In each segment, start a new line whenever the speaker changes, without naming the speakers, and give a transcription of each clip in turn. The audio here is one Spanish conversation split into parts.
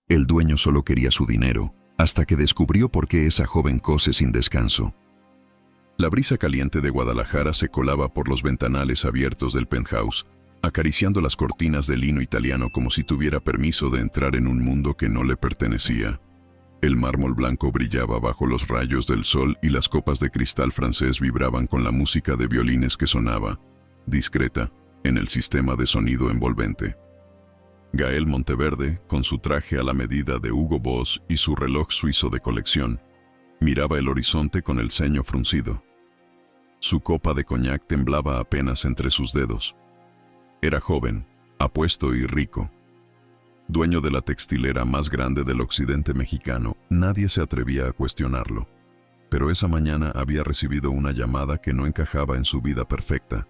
El dueño solo quería su dinero, hasta que descubrió por qué esa joven cose sin descanso. La brisa caliente de Guadalajara se colaba por los ventanales abiertos del penthouse, acariciando las cortinas de lino italiano como si tuviera permiso de entrar en un mundo que no le pertenecía. El mármol blanco brillaba bajo los rayos del sol y las copas de cristal francés vibraban con la música de violines que sonaba, discreta, en el sistema de sonido envolvente. Gael Monteverde, con su traje a la medida de Hugo Boss y su reloj suizo de colección, miraba el horizonte con el ceño fruncido. Su copa de coñac temblaba apenas entre sus dedos. Era joven, apuesto y rico. Dueño de la textilera más grande del occidente mexicano, nadie se atrevía a cuestionarlo. Pero esa mañana había recibido una llamada que no encajaba en su vida perfecta.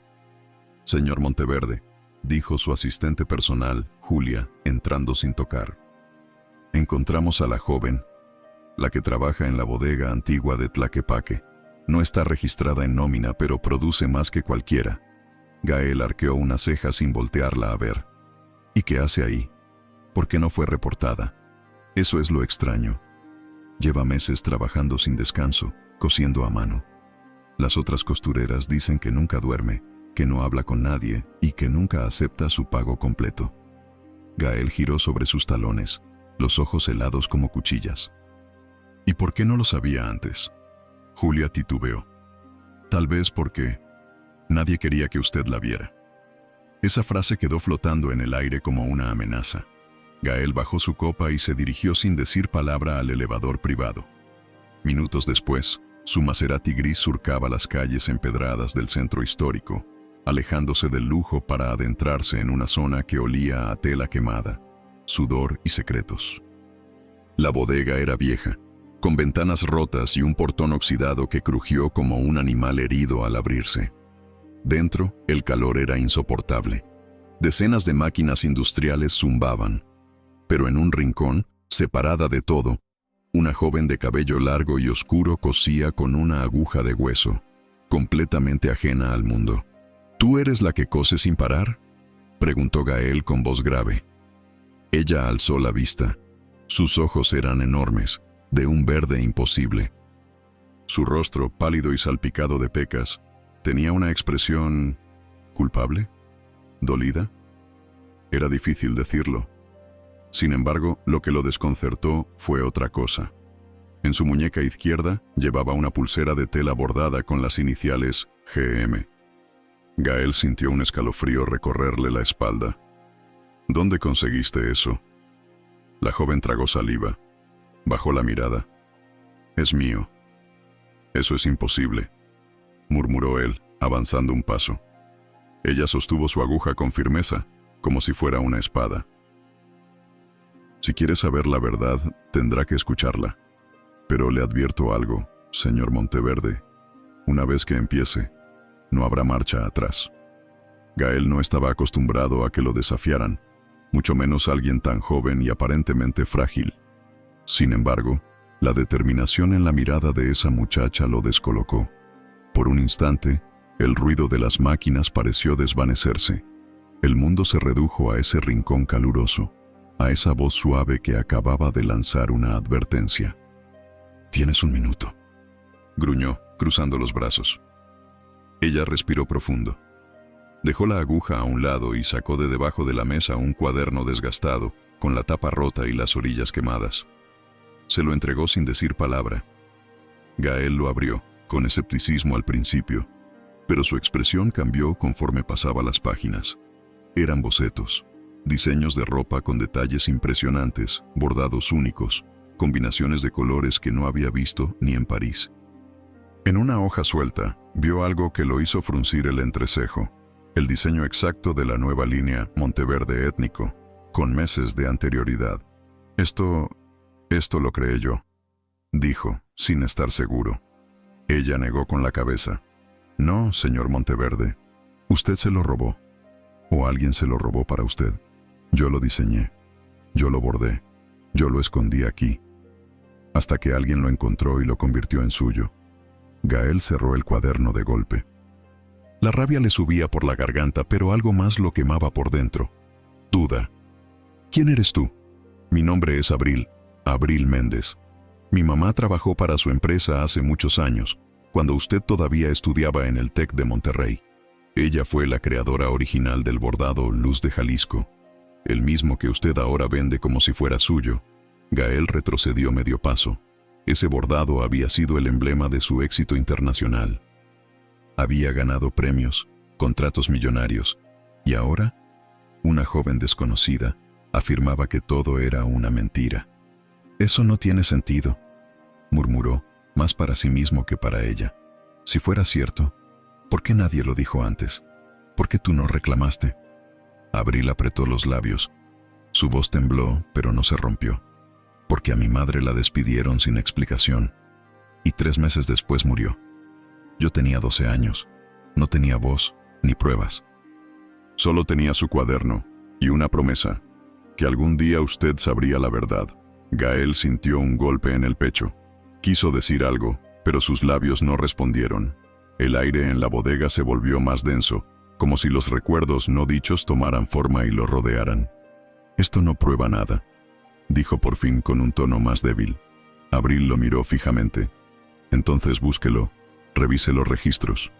«Señor Monteverde», dijo su asistente personal, Julia, entrando sin tocar. «Encontramos a la joven, la que trabaja en la bodega antigua de Tlaquepaque. No está registrada en nómina, pero produce más que cualquiera». Gael arqueó una ceja sin voltearla a ver. «¿Y qué hace ahí? ¿Por qué no fue reportada? Eso es lo extraño. Lleva meses trabajando sin descanso, cosiendo a mano. Las otras costureras dicen que nunca duerme, que no habla con nadie y que nunca acepta su pago completo». Gael giró sobre sus talones, los ojos helados como cuchillas. «¿Y por qué no lo sabía antes?». Julia titubeó. «Tal vez porque nadie quería que usted la viera». Esa frase quedó flotando en el aire como una amenaza. Gael bajó su copa y se dirigió sin decir palabra al elevador privado. Minutos después, su Maserati gris surcaba las calles empedradas del centro histórico, alejándose del lujo para adentrarse en una zona que olía a tela quemada, sudor y secretos. La bodega era vieja, con ventanas rotas y un portón oxidado que crujió como un animal herido al abrirse. Dentro, el calor era insoportable. Decenas de máquinas industriales zumbaban, pero en un rincón, separada de todo, una joven de cabello largo y oscuro cosía con una aguja de hueso, completamente ajena al mundo. «¿Tú eres la que cose sin parar?», preguntó Gael con voz grave. Ella alzó la vista. Sus ojos eran enormes, de un verde imposible. Su rostro, pálido y salpicado de pecas, tenía una expresión... ¿culpable? ¿Dolida? Era difícil decirlo. Sin embargo, lo que lo desconcertó fue otra cosa. En su muñeca izquierda llevaba una pulsera de tela bordada con las iniciales GM. Gael sintió un escalofrío recorrerle la espalda. «¿Dónde conseguiste eso?». La joven tragó saliva. Bajó la mirada. «Es mío». «Eso es imposible», murmuró él, avanzando un paso. Ella sostuvo su aguja con firmeza, como si fuera una espada. «Si quiere saber la verdad, tendrá que escucharla. Pero le advierto algo, señor Monteverde. Una vez que empiece, no habrá marcha atrás». Gael no estaba acostumbrado a que lo desafiaran, mucho menos alguien tan joven y aparentemente frágil. Sin embargo, la determinación en la mirada de esa muchacha lo descolocó. Por un instante, el ruido de las máquinas pareció desvanecerse. El mundo se redujo a ese rincón caluroso, a esa voz suave que acababa de lanzar una advertencia. «Tienes un minuto», gruñó, cruzando los brazos. Ella respiró profundo. Dejó la aguja a un lado y sacó de debajo de la mesa un cuaderno desgastado, con la tapa rota y las orillas quemadas. Se lo entregó sin decir palabra. Gael lo abrió, con escepticismo al principio, pero su expresión cambió conforme pasaba las páginas. Eran bocetos, diseños de ropa con detalles impresionantes, bordados únicos, combinaciones de colores que no había visto ni en París. En una hoja suelta, vio algo que lo hizo fruncir el entrecejo, el diseño exacto de la nueva línea Monteverde étnico, con meses de anterioridad. Esto lo creé yo», dijo, sin estar seguro. Ella negó con la cabeza. «No, señor Monteverde, usted se lo robó. O alguien se lo robó para usted. Yo lo diseñé, yo lo bordé, yo lo escondí aquí, hasta que alguien lo encontró y lo convirtió en suyo». Gael cerró el cuaderno de golpe. La rabia le subía por la garganta, pero algo más lo quemaba por dentro. Duda. «¿Quién eres tú?», Mi nombre es Abril, Abril Méndez. Mi mamá trabajó para su empresa hace muchos años, cuando usted todavía estudiaba en el TEC de Monterrey. Ella fue la creadora original del bordado Luz de Jalisco, el mismo que usted ahora vende como si fuera suyo. Gael retrocedió medio paso. Ese bordado había sido el emblema de su éxito internacional. Había ganado premios, contratos millonarios, y ahora, una joven desconocida afirmaba que todo era una mentira. «Eso no tiene sentido», murmuró, más para sí mismo que para ella. «Si fuera cierto, ¿por qué nadie lo dijo antes? ¿Por qué tú no reclamaste?» Abril apretó los labios. Su voz tembló, pero no se rompió. «Porque a mi madre la despidieron sin explicación, y 3 meses después murió. Yo tenía 12 años, no tenía voz ni pruebas. Solo tenía su cuaderno y una promesa, que algún día usted sabría la verdad». Gael sintió un golpe en el pecho. Quiso decir algo, pero sus labios no respondieron. El aire en la bodega se volvió más denso, como si los recuerdos no dichos tomaran forma y lo rodearan. «Esto no prueba nada», dijo por fin con un tono más débil. Abril lo miró fijamente. «Entonces búsquelo, revise los registros.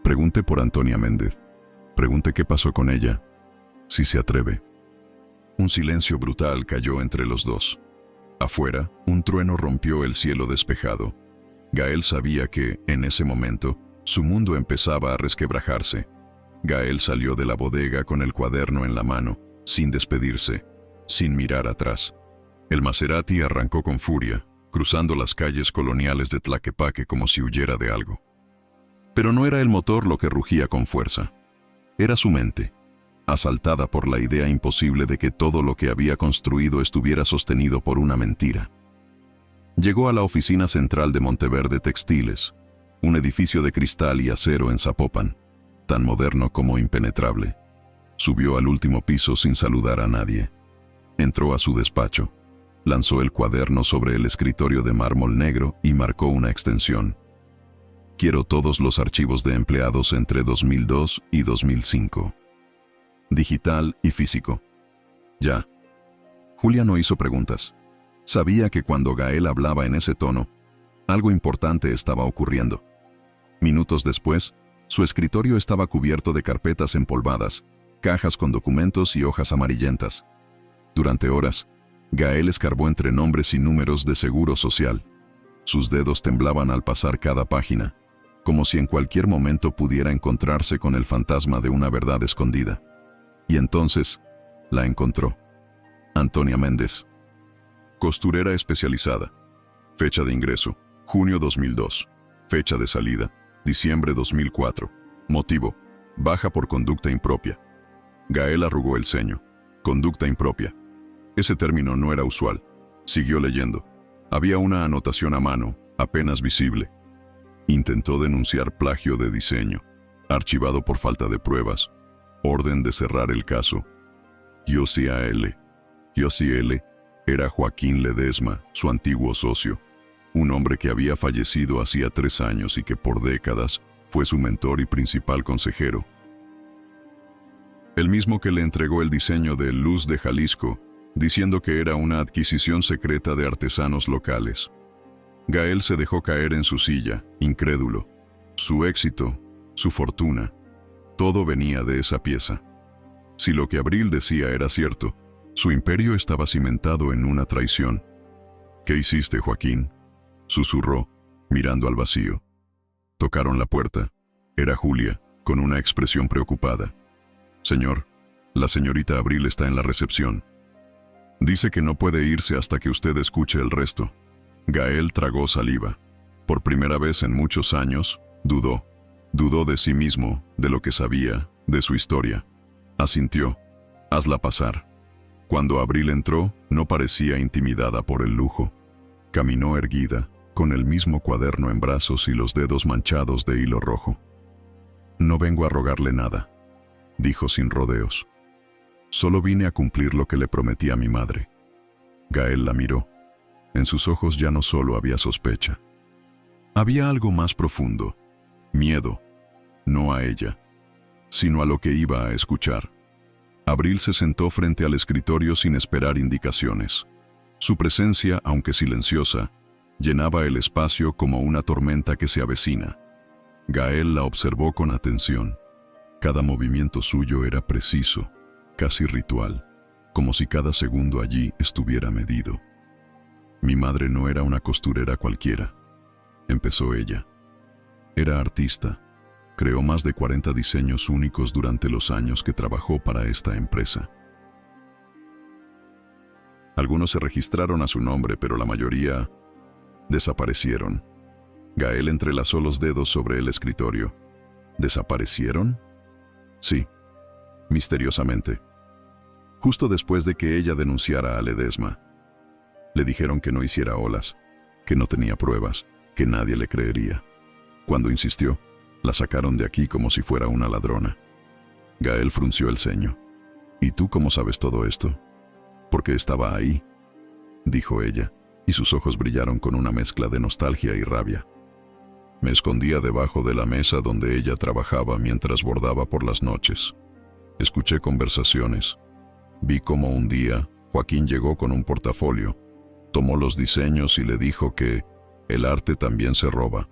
Pregunte por Antonia Méndez. Pregunte qué pasó con ella, si se atreve». Un silencio brutal cayó entre los dos. Afuera, un trueno rompió el cielo despejado. Gael sabía que, en ese momento, su mundo empezaba a resquebrajarse. Gael salió de la bodega con el cuaderno en la mano, sin despedirse, sin mirar atrás. El Maserati arrancó con furia, cruzando las calles coloniales de Tlaquepaque como si huyera de algo. Pero no era el motor lo que rugía con fuerza. Era su mente, asaltada por la idea imposible de que todo lo que había construido estuviera sostenido por una mentira. Llegó a la oficina central de Monteverde Textiles, un edificio de cristal y acero en Zapopan, tan moderno como impenetrable. Subió al último piso sin saludar a nadie. Entró a su despacho, lanzó el cuaderno sobre el escritorio de mármol negro y marcó una extensión. «Quiero todos los archivos de empleados entre 2002 y 2005. Digital y físico. Ya». Julia no hizo preguntas. Sabía que cuando Gael hablaba en ese tono, algo importante estaba ocurriendo. Minutos después, su escritorio estaba cubierto de carpetas empolvadas, cajas con documentos y hojas amarillentas. Durante horas, Gael escarbó entre nombres y números de seguro social. Sus dedos temblaban al pasar cada página, como si en cualquier momento pudiera encontrarse con el fantasma de una verdad escondida. Y entonces, la encontró. Antonia Méndez. Costurera especializada. Fecha de ingreso, junio 2002. Fecha de salida, diciembre 2004. Motivo, baja por conducta impropia. Gael arrugó el ceño. Conducta impropia. Ese término no era usual. Siguió leyendo. Había una anotación a mano, apenas visible. Intentó denunciar plagio de diseño. Archivado por falta de pruebas. Orden de cerrar el caso. Yosiel. Yosiel era Joaquín Ledesma, su antiguo socio. Un hombre que había fallecido hacía 3 años y que por décadas fue su mentor y principal consejero. El mismo que le entregó el diseño de Luz de Jalisco, diciendo que era una adquisición secreta de artesanos locales. Gael se dejó caer en su silla, incrédulo. Su éxito, su fortuna, todo venía de esa pieza. Si lo que Abril decía era cierto, su imperio estaba cimentado en una traición. «¿Qué hiciste, Joaquín?», susurró, mirando al vacío. Tocaron la puerta. Era Julia, con una expresión preocupada. «Señor, la señorita Abril está en la recepción. Dice que no puede irse hasta que usted escuche el resto». Gael tragó saliva. Por primera vez en muchos años, dudó. Dudó de sí mismo, de lo que sabía, de su historia. Asintió. «Hazla pasar». Cuando Abril entró, no parecía intimidada por el lujo. Caminó erguida, con el mismo cuaderno en brazos y los dedos manchados de hilo rojo. «No vengo a rogarle nada», dijo sin rodeos. «Solo vine a cumplir lo que le prometí a mi madre». Gael la miró. En sus ojos ya no solo había sospecha. Había algo más profundo. Miedo. No a ella, sino a lo que iba a escuchar. Abril se sentó frente al escritorio sin esperar indicaciones. Su presencia, aunque silenciosa, llenaba el espacio como una tormenta que se avecina. Gael la observó con atención. Cada movimiento suyo era preciso, casi ritual, como si cada segundo allí estuviera medido. Mi madre no era una costurera cualquiera, empezó ella. Era artista. Creó más de 40 diseños únicos durante los años que trabajó para esta empresa. Algunos se registraron a su nombre, pero la mayoría desaparecieron. Gael entrelazó los dedos sobre el escritorio. ¿Desaparecieron? Sí, misteriosamente. Justo después de que ella denunciara a Ledesma. Le dijeron que no hiciera olas, que no tenía pruebas, que nadie le creería. Cuando insistió, la sacaron de aquí como si fuera una ladrona. Gael frunció el ceño. ¿Y tú cómo sabes todo esto? Porque estaba ahí, dijo ella, y sus ojos brillaron con una mezcla de nostalgia y rabia. Me escondía debajo de la mesa donde ella trabajaba mientras bordaba por las noches. Escuché conversaciones. Vi cómo un día Joaquín llegó con un portafolio, tomó los diseños y le dijo que el arte también se roba.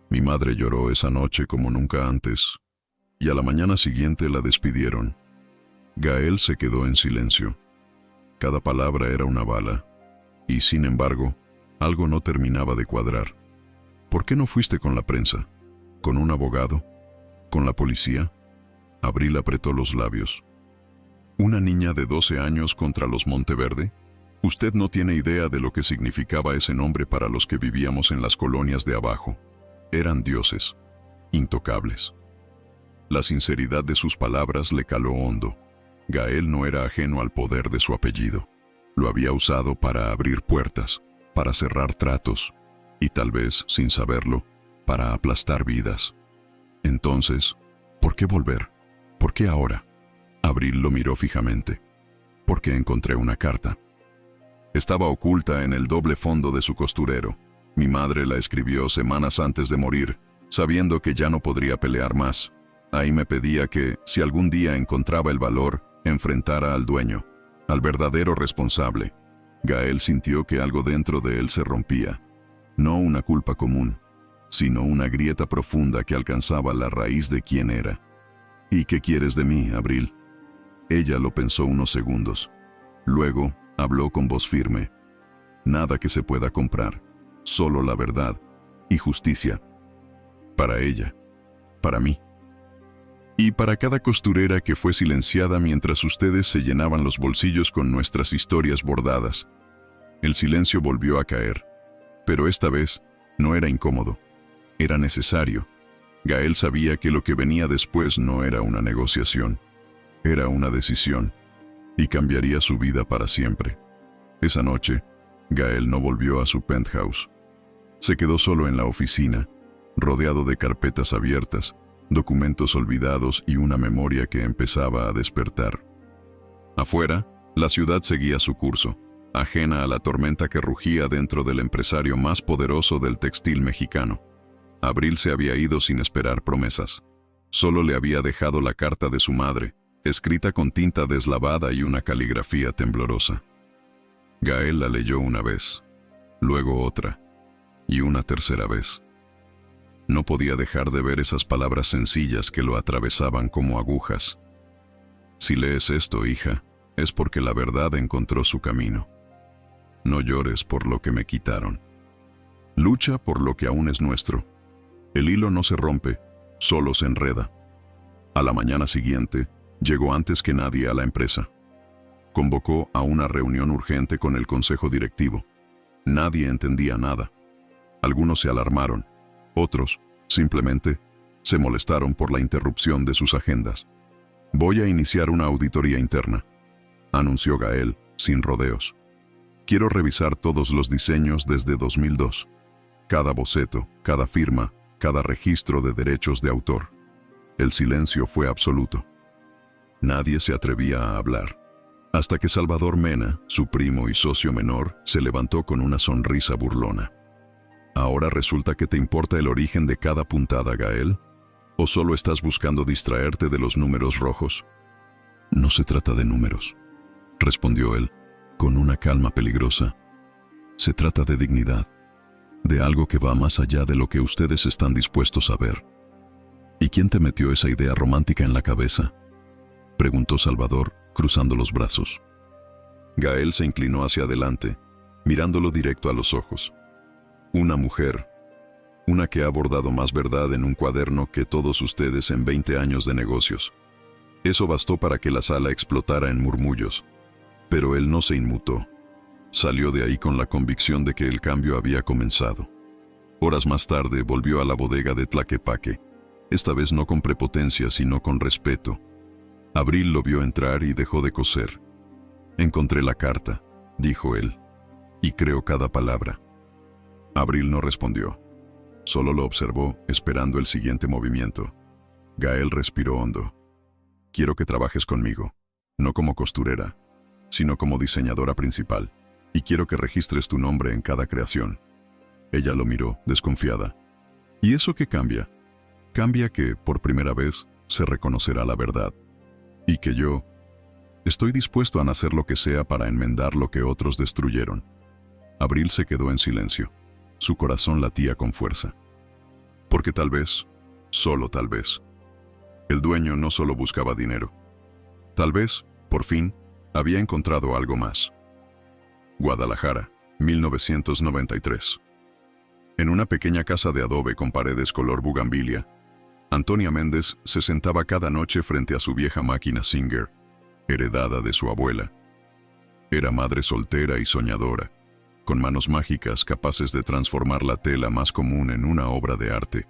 Mi madre lloró esa noche como nunca antes, y a la mañana siguiente la despidieron. Gael se quedó en silencio. Cada palabra era una bala, y sin embargo, algo no terminaba de cuadrar. ¿Por qué no fuiste con la prensa? ¿Con un abogado? ¿Con la policía? Abril apretó los labios. ¿Una niña de 12 años contra los Monteverde? Usted no tiene idea de lo que significaba ese nombre para los que vivíamos en las colonias de abajo. Eran dioses, intocables. La sinceridad de sus palabras le caló hondo. Gael no era ajeno al poder de su apellido. Lo había usado para abrir puertas, para cerrar tratos, y tal vez, sin saberlo, para aplastar vidas. Entonces, ¿por qué volver? ¿Por qué ahora? Abril lo miró fijamente. Porque encontré una carta. Estaba oculta en el doble fondo de su costurero. Mi madre la escribió semanas antes de morir, sabiendo que ya no podría pelear más. Ahí me pedía que, si algún día encontraba el valor, enfrentara al dueño, al verdadero responsable. Gael sintió que algo dentro de él se rompía. No una culpa común, sino una grieta profunda que alcanzaba la raíz de quién era. ¿Y qué quieres de mí, Abril? Ella lo pensó unos segundos. Luego, habló con voz firme. Nada que se pueda comprar. Solo la verdad y justicia. Para ella, para mí. Y para cada costurera que fue silenciada mientras ustedes se llenaban los bolsillos con nuestras historias bordadas. El silencio volvió a caer, pero esta vez no era incómodo, era necesario. Gael sabía que lo que venía después no era una negociación, era una decisión, y cambiaría su vida para siempre. Esa noche, Gael no volvió a su penthouse. Se quedó solo en la oficina, rodeado de carpetas abiertas, documentos olvidados y una memoria que empezaba a despertar. Afuera, la ciudad seguía su curso, ajena a la tormenta que rugía dentro del empresario más poderoso del textil mexicano. Abril se había ido sin esperar promesas. Solo le había dejado la carta de su madre, escrita con tinta deslavada y una caligrafía temblorosa. Gael la leyó una vez, luego otra, y una tercera vez. No podía dejar de ver esas palabras sencillas que lo atravesaban como agujas. Si lees esto, hija, es porque la verdad encontró su camino. No llores por lo que me quitaron. Lucha por lo que aún es nuestro. El hilo no se rompe, solo se enreda. A la mañana siguiente, llegó antes que nadie a la empresa. Convocó a una reunión urgente con el consejo directivo. Nadie entendía nada. Algunos se alarmaron, otros, simplemente, se molestaron por la interrupción de sus agendas. Voy a iniciar una auditoría interna, anunció Gael, sin rodeos. Quiero revisar todos los diseños desde 2002. Cada boceto, cada firma, cada registro de derechos de autor. El silencio fue absoluto. Nadie se atrevía a hablar. Hasta que Salvador Mena, su primo y socio menor, se levantó con una sonrisa burlona. ¿Ahora resulta que te importa el origen de cada puntada, Gael? ¿O solo estás buscando distraerte de los números rojos? No se trata de números, respondió él, con una calma peligrosa. Se trata de dignidad, de algo que va más allá de lo que ustedes están dispuestos a ver. ¿Y quién te metió esa idea romántica en la cabeza?, preguntó Salvador, cruzando los brazos. Gael se inclinó hacia adelante, mirándolo directo a los ojos. Una mujer, una que ha bordado más verdad en un cuaderno que todos ustedes en 20 años de negocios. Eso bastó para que la sala explotara en murmullos. Pero él no se inmutó. Salió de ahí con la convicción de que el cambio había comenzado. Horas más tarde volvió a la bodega de Tlaquepaque, esta vez no con prepotencia sino con respeto. Abril lo vio entrar y dejó de coser. «Encontré la carta», dijo él, «y creo cada palabra». Abril no respondió. Solo lo observó, esperando el siguiente movimiento. Gael respiró hondo. «Quiero que trabajes conmigo, no como costurera, sino como diseñadora principal, y quiero que registres tu nombre en cada creación». Ella lo miró, desconfiada. «¿Y eso qué cambia?» «Cambia que, por primera vez, se reconocerá la verdad. Y que yo estoy dispuesto a hacer lo que sea para enmendar lo que otros destruyeron». Abril se quedó en silencio. Su corazón latía con fuerza. Porque tal vez, solo tal vez, el dueño no solo buscaba dinero. Tal vez, por fin, había encontrado algo más. Guadalajara, 1993. En una pequeña casa de adobe con paredes color bugambilia, Antonia Méndez se sentaba cada noche frente a su vieja máquina Singer, heredada de su abuela. Era madre soltera y soñadora, con manos mágicas capaces de transformar la tela más común en una obra de arte.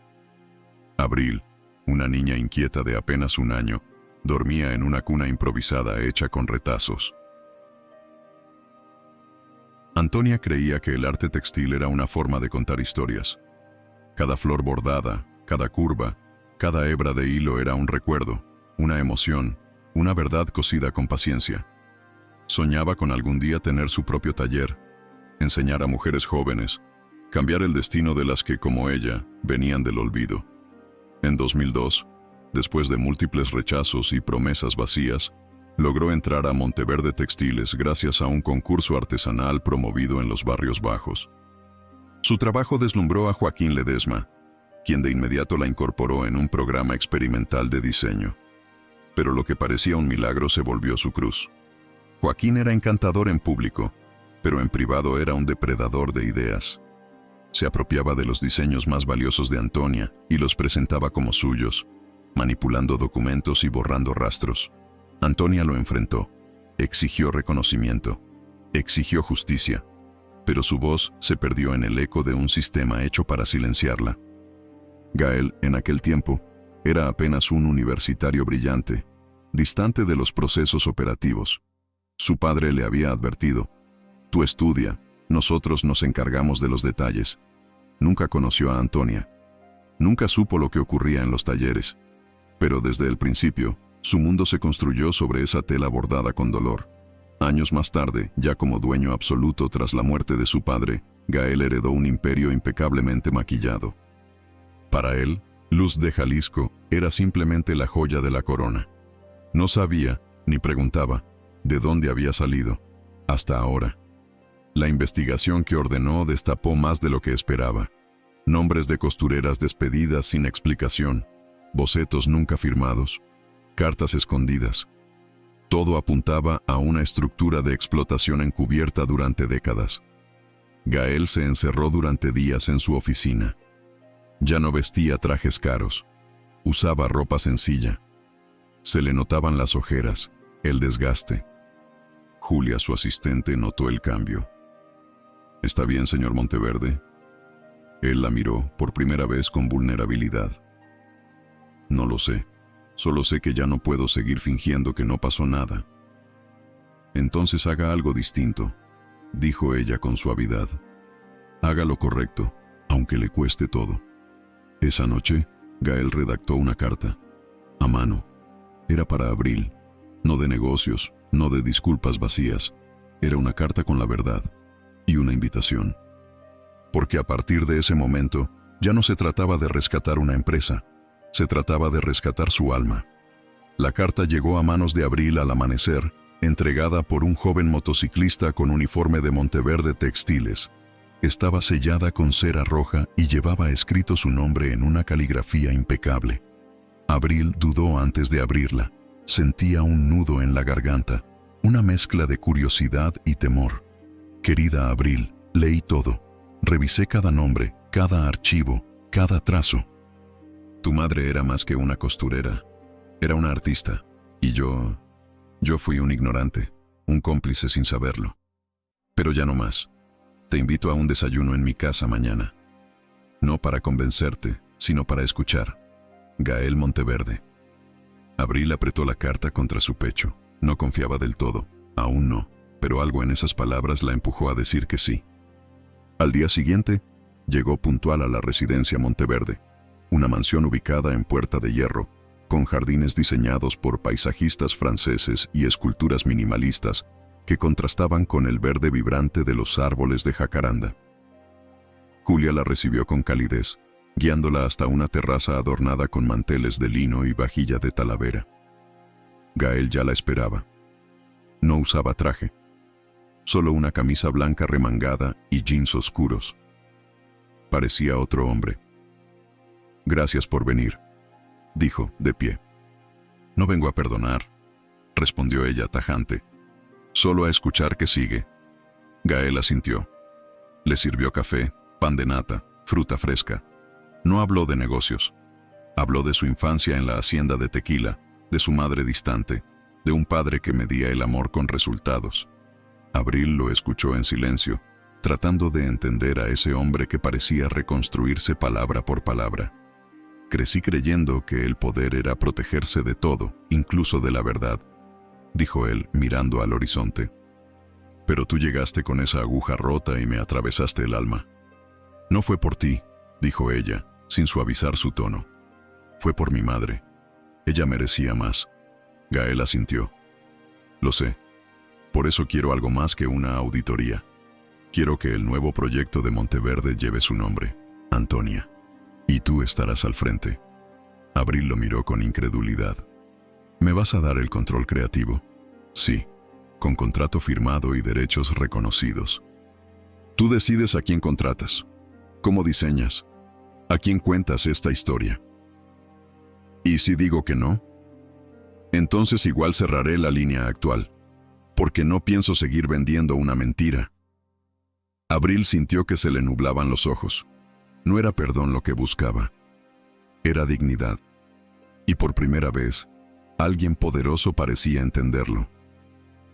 Abril, una niña inquieta de apenas 1 año, dormía en una cuna improvisada hecha con retazos. Antonia creía que el arte textil era una forma de contar historias. Cada flor bordada, cada curva, cada hebra de hilo era un recuerdo, una emoción, una verdad cosida con paciencia. Soñaba con algún día tener su propio taller, enseñar a mujeres jóvenes, cambiar el destino de las que, como ella, venían del olvido. En 2002, después de múltiples rechazos y promesas vacías, logró entrar a Monteverde Textiles gracias a un concurso artesanal promovido en los barrios bajos. Su trabajo deslumbró a Joaquín Ledesma, quien de inmediato la incorporó en un programa experimental de diseño. Pero lo que parecía un milagro se volvió su cruz. Joaquín era encantador en público, pero en privado era un depredador de ideas. Se apropiaba de los diseños más valiosos de Antonia y los presentaba como suyos, manipulando documentos y borrando rastros. Antonia lo enfrentó, exigió reconocimiento, exigió justicia, pero su voz se perdió en el eco de un sistema hecho para silenciarla. Gael, en aquel tiempo, era apenas un universitario brillante, distante de los procesos operativos. Su padre le había advertido: «Tú estudia, nosotros nos encargamos de los detalles». Nunca conoció a Antonia. Nunca supo lo que ocurría en los talleres. Pero desde el principio, su mundo se construyó sobre esa tela bordada con dolor. Años más tarde, ya como dueño absoluto tras la muerte de su padre, Gael heredó un imperio impecablemente maquillado. Para él, Luz de Jalisco era simplemente la joya de la corona. No sabía, ni preguntaba, de dónde había salido, hasta ahora. La investigación que ordenó destapó más de lo que esperaba. Nombres de costureras despedidas sin explicación, bocetos nunca firmados, cartas escondidas. Todo apuntaba a una estructura de explotación encubierta durante décadas. Gael se encerró durante días en su oficina. Ya no vestía trajes caros. Usaba ropa sencilla. Se le notaban las ojeras, el desgaste. Julia, su asistente, notó el cambio. «¿Está bien, señor Monteverde?» Él la miró por primera vez con vulnerabilidad. «No lo sé. Solo sé que ya no puedo seguir fingiendo que no pasó nada». «Entonces haga algo distinto», dijo ella con suavidad. «Haga lo correcto, aunque le cueste todo». Esa noche, Gael redactó una carta, a mano. Era para Abril, no de negocios, no de disculpas vacías. Era una carta con la verdad y una invitación. Porque a partir de ese momento, ya no se trataba de rescatar una empresa, se trataba de rescatar su alma. La carta llegó a manos de Abril al amanecer, entregada por un joven motociclista con uniforme de Monteverde Textiles. Estaba sellada con cera roja y llevaba escrito su nombre en una caligrafía impecable. Abril dudó antes de abrirla. Sentía un nudo en la garganta, una mezcla de curiosidad y temor. Querida Abril, leí todo. Revisé cada nombre, cada archivo, cada trazo. Tu madre era más que una costurera. Era una artista. Y yo fui un ignorante, un cómplice sin saberlo. Pero ya no más. Te invito a un desayuno en mi casa mañana. No para convencerte, sino para escuchar. Gael Monteverde. Abril apretó la carta contra su pecho. No confiaba del todo, aún no, pero algo en esas palabras la empujó a decir que sí. Al día siguiente, llegó puntual a la residencia Monteverde, una mansión ubicada en Puerta de Hierro, con jardines diseñados por paisajistas franceses y esculturas minimalistas que contrastaban con el verde vibrante de los árboles de jacaranda. Julia la recibió con calidez, guiándola hasta una terraza adornada con manteles de lino y vajilla de talavera. Gael ya la esperaba. No usaba traje, solo una camisa blanca remangada y jeans oscuros. Parecía otro hombre. Gracias por venir, dijo, de pie. No vengo a perdonar, respondió ella tajante. Solo a escuchar qué sigue. Gael asintió. Le sirvió café, pan de nata, fruta fresca. No habló de negocios. Habló de su infancia en la hacienda de Tequila, de su madre distante, de un padre que medía el amor con resultados. Abril lo escuchó en silencio, tratando de entender a ese hombre que parecía reconstruirse palabra por palabra. Crecí creyendo que el poder era protegerse de todo, incluso de la verdad, dijo él, mirando al horizonte. Pero tú llegaste con esa aguja rota y me atravesaste el alma. No fue por ti, dijo ella, sin suavizar su tono. Fue por mi madre. Ella merecía más. Gael asintió. Lo sé. Por eso quiero algo más que una auditoría. Quiero que el nuevo proyecto de Monteverde lleve su nombre, Antonia. Y tú estarás al frente. Abril lo miró con incredulidad. ¿Me vas a dar el control creativo? Sí, con contrato firmado y derechos reconocidos. Tú decides a quién contratas, cómo diseñas, a quién cuentas esta historia. ¿Y si digo que no? Entonces igual cerraré la línea actual, porque no pienso seguir vendiendo una mentira. Abril sintió que se le nublaban los ojos. No era perdón lo que buscaba, era dignidad. Y por primera vez, alguien poderoso parecía entenderlo.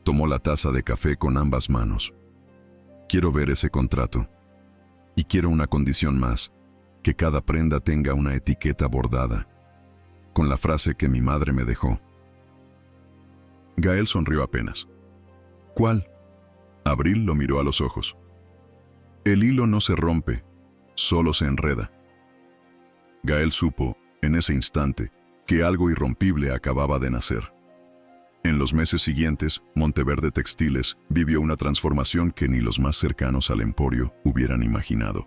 Tomó la taza de café con ambas manos. Quiero ver ese contrato. Y quiero una condición más, que cada prenda tenga una etiqueta bordada, con la frase que mi madre me dejó. Gael sonrió apenas. ¿Cuál? Abril lo miró a los ojos. El hilo no se rompe, solo se enreda. Gael supo, en ese instante, que algo irrompible acababa de nacer. En los meses siguientes, Monteverde Textiles vivió una transformación que ni los más cercanos al emporio hubieran imaginado.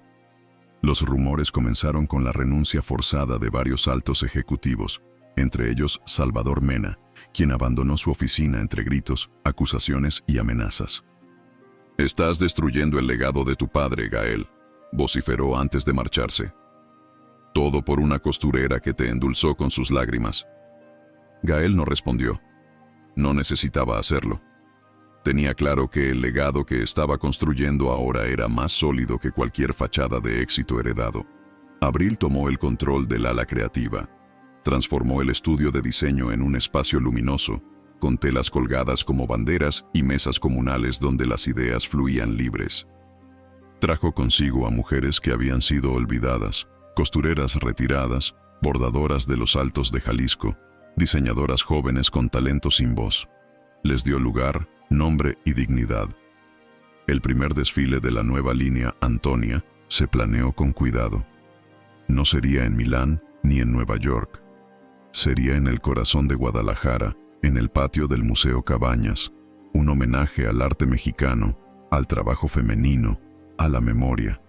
Los rumores comenzaron con la renuncia forzada de varios altos ejecutivos, entre ellos Salvador Mena, quien abandonó su oficina entre gritos, acusaciones y amenazas. «Estás destruyendo el legado de tu padre, Gael», vociferó antes de marcharse. «Todo por una costurera que te endulzó con sus lágrimas». Gael no respondió. No necesitaba hacerlo. Tenía claro que el legado que estaba construyendo ahora era más sólido que cualquier fachada de éxito heredado. Abril tomó el control del ala creativa. Transformó el estudio de diseño en un espacio luminoso, con telas colgadas como banderas y mesas comunales donde las ideas fluían libres. Trajo consigo a mujeres que habían sido olvidadas, costureras retiradas, bordadoras de los Altos de Jalisco, diseñadoras jóvenes con talento sin voz. Les dio lugar, nombre y dignidad. El primer desfile de la nueva línea Antonia se planeó con cuidado. No sería en Milán ni en Nueva York. Sería en el corazón de Guadalajara, en el patio del Museo Cabañas, un homenaje al arte mexicano, al trabajo femenino, a la memoria.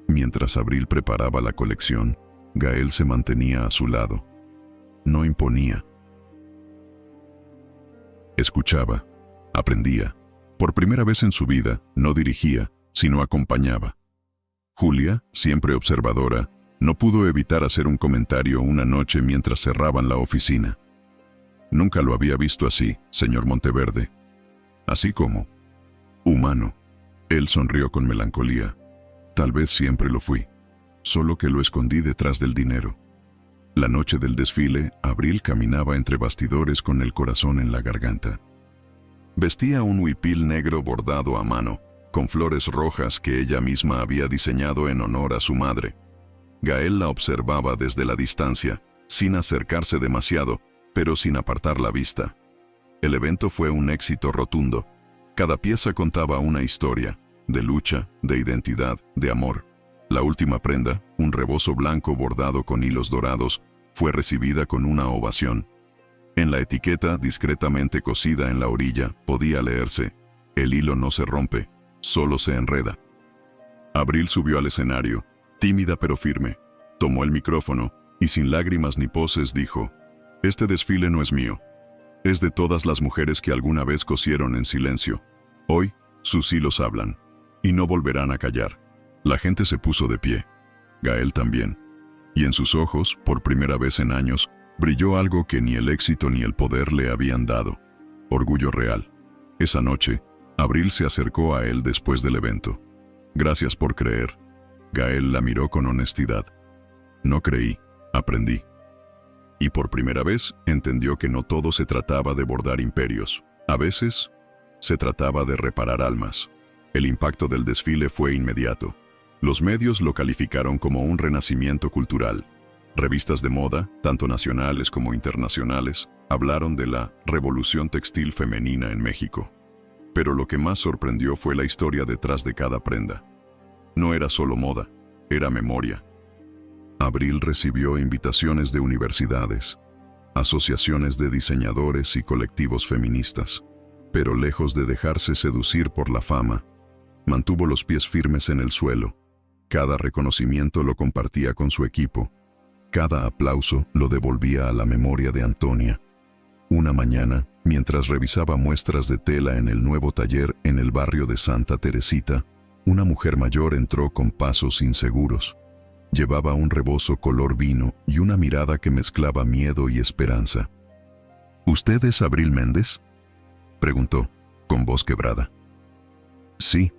Mientras Abril preparaba la colección, Gael se mantenía a su lado. No imponía. Escuchaba, Aprendía. Por primera vez en su vida, no dirigía, sino acompañaba. Julia, siempre observadora, no pudo evitar hacer un comentario una noche mientras cerraban la oficina. Nunca lo había visto así, señor Monteverde. Así como humano. Él sonrió con melancolía. Tal vez siempre lo fui, solo que lo escondí detrás del dinero. La noche del desfile, Abril caminaba entre bastidores con el corazón en la garganta. Vestía un huipil negro bordado a mano, con flores rojas que ella misma había diseñado en honor a su madre. Gael la observaba desde la distancia, sin acercarse demasiado, pero sin apartar la vista. El evento fue un éxito rotundo. Cada pieza contaba una historia, de lucha, de identidad, de amor. La última prenda, un rebozo blanco bordado con hilos dorados, fue recibida con una ovación. En la etiqueta, discretamente cosida en la orilla, podía leerse: el hilo no se rompe, solo se enreda. Abril subió al escenario, tímida pero firme. Tomó el micrófono y sin lágrimas ni poses dijo: este desfile no es mío. Es de todas las mujeres que alguna vez cosieron en silencio. Hoy, sus hilos hablan, y no volverán a callar. La gente se puso de pie. Gael también. Y en sus ojos, por primera vez en años, brilló algo que ni el éxito ni el poder le habían dado: orgullo real. Esa noche, Abril se acercó a él después del evento. Gracias por creer. Gael la miró con honestidad. No creí, aprendí. Y por primera vez entendió que no todo se trataba de bordar imperios. A veces, se trataba de reparar almas. El impacto del desfile fue inmediato. Los medios lo calificaron como un renacimiento cultural. Revistas de moda, tanto nacionales como internacionales, hablaron de la revolución textil femenina en México. Pero lo que más sorprendió fue la historia detrás de cada prenda. No era solo moda, era memoria. Abril recibió invitaciones de universidades, asociaciones de diseñadores y colectivos feministas, pero lejos de dejarse seducir por la fama, mantuvo los pies firmes en el suelo. Cada reconocimiento lo compartía con su equipo. Cada aplauso lo devolvía a la memoria de Antonia. Una mañana, mientras revisaba muestras de tela en el nuevo taller en el barrio de Santa Teresita, una mujer mayor entró con pasos inseguros. Llevaba un rebozo color vino y una mirada que mezclaba miedo y esperanza. ¿Usted es Abril Méndez?, preguntó, con voz quebrada. Sí.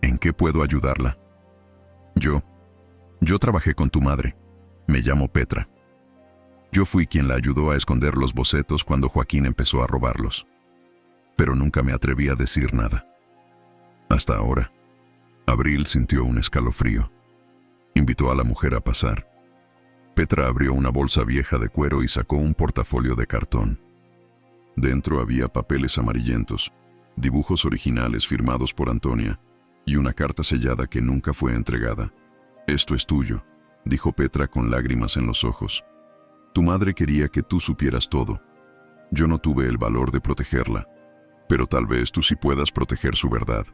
¿En qué puedo ayudarla? Yo trabajé con tu madre. Me llamo Petra. Yo fui quien la ayudó a esconder los bocetos cuando Joaquín empezó a robarlos. Pero nunca me atreví a decir nada. Hasta ahora. Abril sintió un escalofrío. Invitó a la mujer a pasar. Petra abrió una bolsa vieja de cuero y sacó un portafolio de cartón. Dentro había papeles amarillentos, dibujos originales firmados por Antonia y una carta sellada que nunca fue entregada. Esto es tuyo, dijo Petra con lágrimas en los ojos. Tu madre quería que tú supieras todo. Yo no tuve el valor de protegerla, pero tal vez tú sí puedas proteger su verdad.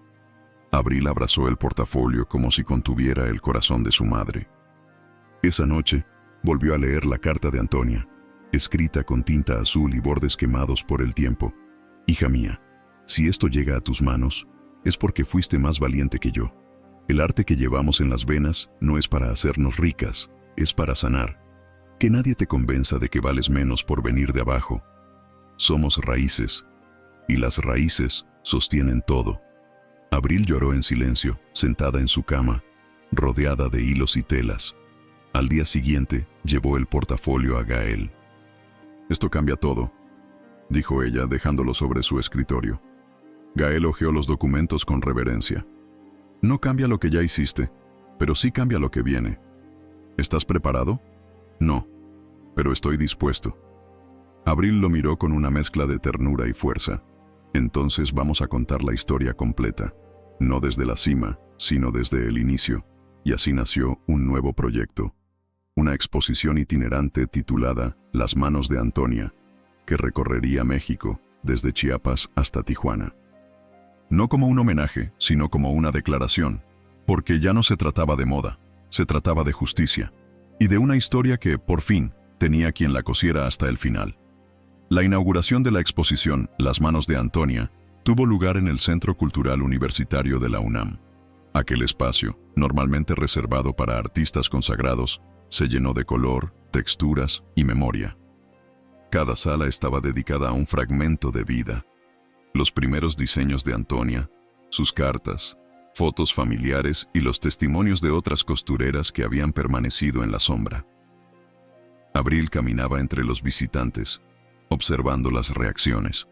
Abril abrazó el portafolio como si contuviera el corazón de su madre. Esa noche, volvió a leer la carta de Antonia, escrita con tinta azul y bordes quemados por el tiempo. Hija mía, si esto llega a tus manos, es porque fuiste más valiente que yo. El arte que llevamos en las venas no es para hacernos ricas, es para sanar. Que nadie te convenza de que vales menos por venir de abajo. Somos raíces, y las raíces sostienen todo. Abril lloró en silencio, sentada en su cama, rodeada de hilos y telas. Al día siguiente, llevó el portafolio a Gael. Esto cambia todo, dijo ella, dejándolo sobre su escritorio. Gael hojeó los documentos con reverencia. No cambia lo que ya hiciste, pero sí cambia lo que viene. ¿Estás preparado? No, pero estoy dispuesto. Abril lo miró con una mezcla de ternura y fuerza. Entonces vamos a contar la historia completa, no desde la cima, sino desde el inicio, y así nació un nuevo proyecto. Una exposición itinerante titulada Las manos de Antonia, que recorrería México, desde Chiapas hasta Tijuana. No como un homenaje, sino como una declaración, porque ya no se trataba de moda, se trataba de justicia, y de una historia que, por fin, tenía quien la cosiera hasta el final. La inauguración de la exposición Las manos de Antonia Tuvo lugar en el Centro Cultural Universitario de la UNAM. Aquel espacio, normalmente reservado para artistas consagrados, se llenó de color, texturas y memoria. Cada sala estaba dedicada a un fragmento de vida. Los primeros diseños de Antonia, sus cartas, fotos familiares y los testimonios de otras costureras que habían permanecido en la sombra. Abril caminaba entre los visitantes, observando las reacciones.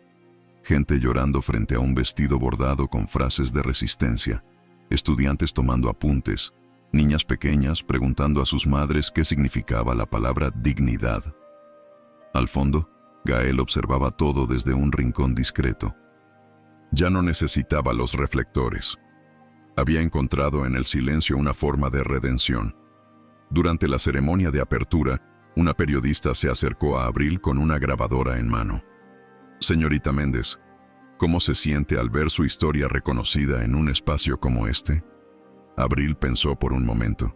Gente llorando frente a un vestido bordado con frases de resistencia, estudiantes tomando apuntes, niñas pequeñas preguntando a sus madres qué significaba la palabra dignidad. Al fondo, Gael observaba todo desde un rincón discreto. Ya no necesitaba los reflectores. Había encontrado en el silencio una forma de redención. Durante la ceremonia de apertura, una periodista se acercó a Abril con una grabadora en mano. «Señorita Méndez, ¿cómo se siente al ver su historia reconocida en un espacio como este?» Abril pensó por un momento.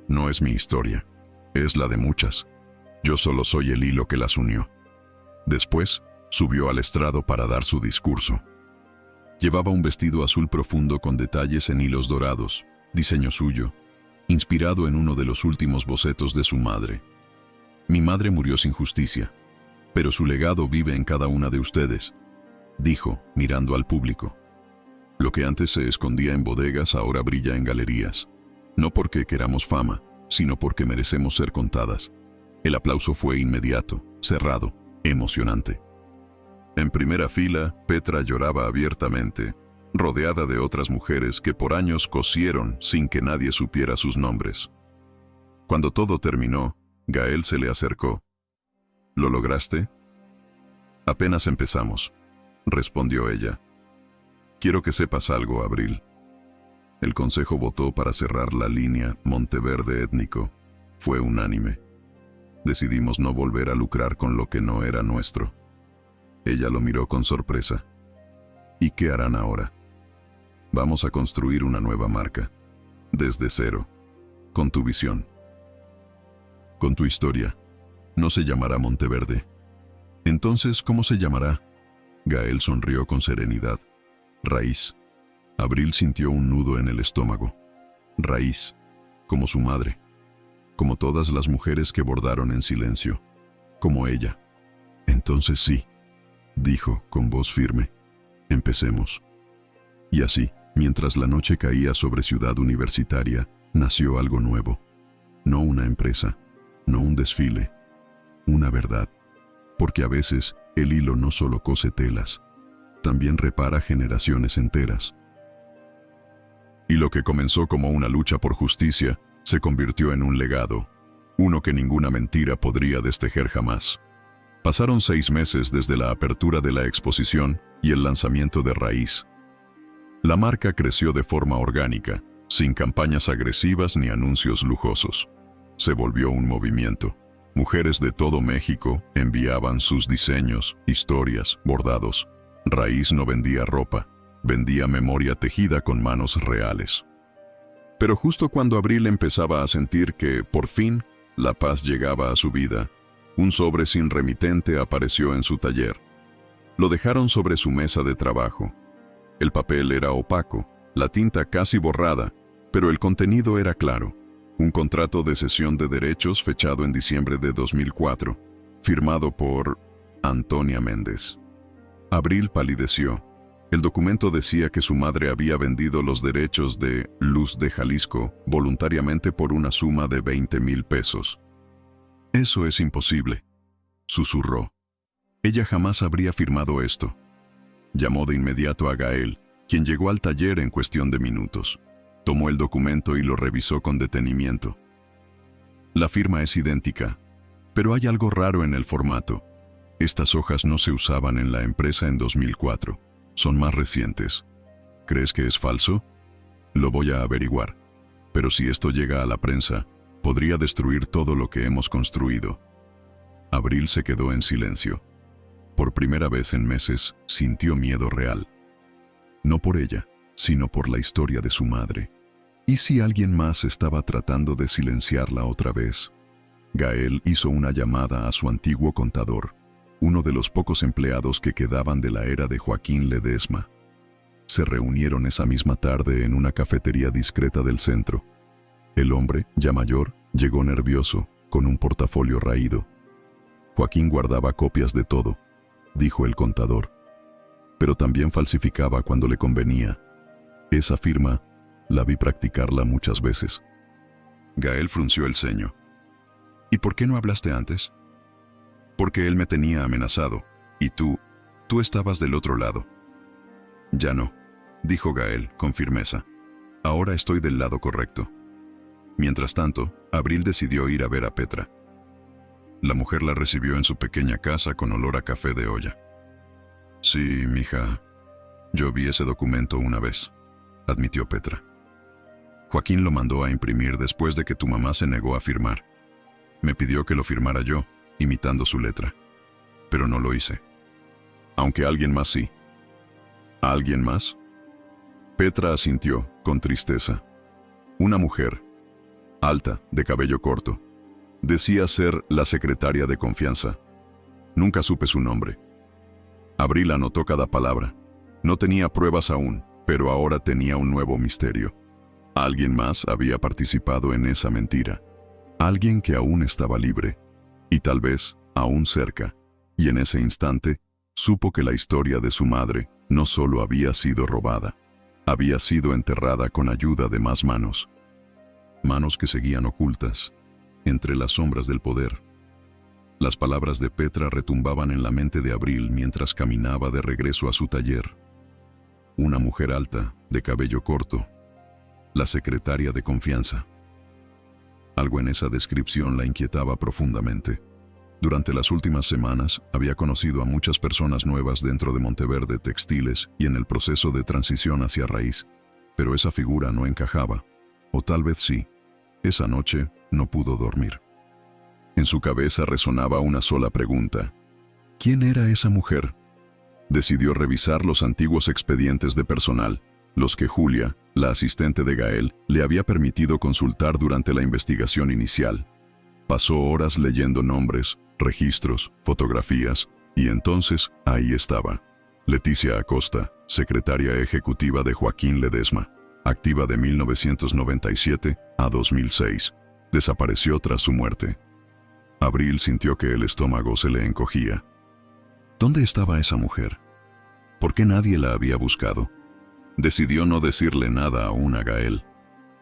«No es mi historia, es la de muchas. Yo solo soy el hilo que las unió». Después, subió al estrado para dar su discurso. Llevaba un vestido azul profundo con detalles en hilos dorados, diseño suyo, inspirado en uno de los últimos bocetos de su madre. «Mi madre murió sin justicia, pero su legado vive en cada una de ustedes», dijo, mirando al público. «Lo que antes se escondía en bodegas ahora brilla en galerías. No porque queramos fama, sino porque merecemos ser contadas». El aplauso fue inmediato, cerrado, emocionante. En primera fila, Petra lloraba abiertamente, rodeada de otras mujeres que por años cosieron sin que nadie supiera sus nombres. Cuando todo terminó, Gael se le acercó. «¿Lo lograste?» «Apenas empezamos», respondió ella. «Quiero que sepas algo, Abril». El consejo votó para cerrar la línea Monteverde étnico. Fue unánime. Decidimos no volver a lucrar con lo que no era nuestro. Ella lo miró con sorpresa. «¿Y qué harán ahora?» «Vamos a construir una nueva marca. Desde cero. Con tu visión. Con tu historia. No se llamará Monteverde». «Entonces, ¿cómo se llamará?» Gael sonrió con serenidad. «Raíz». Abril sintió un nudo en el estómago. Raíz, como su madre. Como todas las mujeres que bordaron en silencio. Como ella. «Entonces sí», dijo con voz firme. «Empecemos». Y así, mientras la noche caía sobre Ciudad Universitaria, nació algo nuevo. No una empresa, no un desfile, una verdad. Porque a veces, el hilo no solo cose telas, también repara generaciones enteras. Y lo que comenzó como una lucha por justicia, se convirtió en un legado, uno que ninguna mentira podría destejer jamás. Pasaron 6 meses desde la apertura de la exposición y el lanzamiento de Raíz. La marca creció de forma orgánica, sin campañas agresivas ni anuncios lujosos. Se volvió un movimiento. Mujeres de todo México enviaban sus diseños, historias, bordados. Raíz no vendía ropa, vendía memoria tejida con manos reales. Pero justo cuando Abril empezaba a sentir que, por fin, la paz llegaba a su vida, un sobre sin remitente apareció en su taller. Lo dejaron sobre su mesa de trabajo. El papel era opaco, la tinta casi borrada, pero el contenido era claro. Un contrato de cesión de derechos fechado en diciembre de 2004, firmado por Antonia Méndez. Abril palideció. El documento decía que su madre había vendido los derechos de Luz de Jalisco voluntariamente por una suma de 20,000 pesos. «Eso es imposible», susurró. Ella jamás habría firmado esto. Llamó de inmediato a Gael, quien llegó al taller en cuestión de minutos. Tomó el documento y lo revisó con detenimiento. «La firma es idéntica, pero hay algo raro en el formato. Estas hojas no se usaban en la empresa en 2004. Son más recientes. ¿Crees que es falso? Lo voy a averiguar. Pero si esto llega a la prensa, podría destruir todo lo que hemos construido». Abril se quedó en silencio. Por primera vez en meses, sintió miedo real. No por ella, sino por la historia de su madre. ¿Y si alguien más estaba tratando de silenciarla otra vez? Gael hizo una llamada a su antiguo contador. uno de los pocos empleados que quedaban de la era de Joaquín Ledesma. Se reunieron esa misma tarde en una cafetería discreta del centro. El hombre, ya mayor, llegó nervioso, con un portafolio raído. Joaquín guardaba copias de todo, dijo el contador, pero también falsificaba cuando le convenía. Esa firma la vi practicarla muchas veces. Gael frunció el ceño. ¿Y por qué no hablaste antes? Porque él me tenía amenazado, y tú estabas del otro lado. Ya no, dijo Gael con firmeza. Ahora estoy del lado correcto. Mientras tanto, Abril decidió ir a ver a Petra. La mujer la recibió en su pequeña casa con olor a café de olla. Sí, mija, yo vi ese documento una vez, admitió Petra. Joaquín lo mandó a imprimir después de que tu mamá se negó a firmar. Me pidió que lo firmara yo, imitando su letra. Pero no lo hice. Aunque alguien más sí. ¿Alguien más? Petra asintió, con tristeza. Una mujer, alta, de cabello corto. Decía ser la secretaria de confianza. Nunca supe su nombre. Abril anotó cada palabra. No tenía pruebas aún, pero ahora tenía un nuevo misterio. Alguien más había participado en esa mentira. Alguien que aún estaba libre, y tal vez aún cerca, y en ese instante supo que la historia de su madre no solo había sido robada, había sido enterrada con ayuda de más manos. Manos que seguían ocultas, entre las sombras del poder. Las palabras de Petra retumbaban en la mente de Abril mientras caminaba de regreso a su taller. Una mujer alta, de cabello corto, la secretaria de confianza. Algo en esa descripción la inquietaba profundamente. Durante las últimas semanas había conocido a muchas personas nuevas dentro de Monteverde Textiles y en el proceso de transición hacia Raíz, pero esa figura no encajaba, o tal vez sí. Esa noche no pudo dormir. En su cabeza resonaba una sola pregunta. ¿Quién era esa mujer? Decidió revisar los antiguos expedientes de personal, los que Julia, la asistente de Gael, le había permitido consultar durante la investigación inicial. Pasó horas leyendo nombres, registros, fotografías, y entonces ahí estaba. Leticia Acosta, secretaria ejecutiva de Joaquín Ledesma, activa de 1997 a 2006. Desapareció tras su muerte. Abril sintió que el estómago se le encogía. ¿Dónde estaba esa mujer? ¿Por qué nadie la había buscado? Decidió no decirle nada aún a Gael.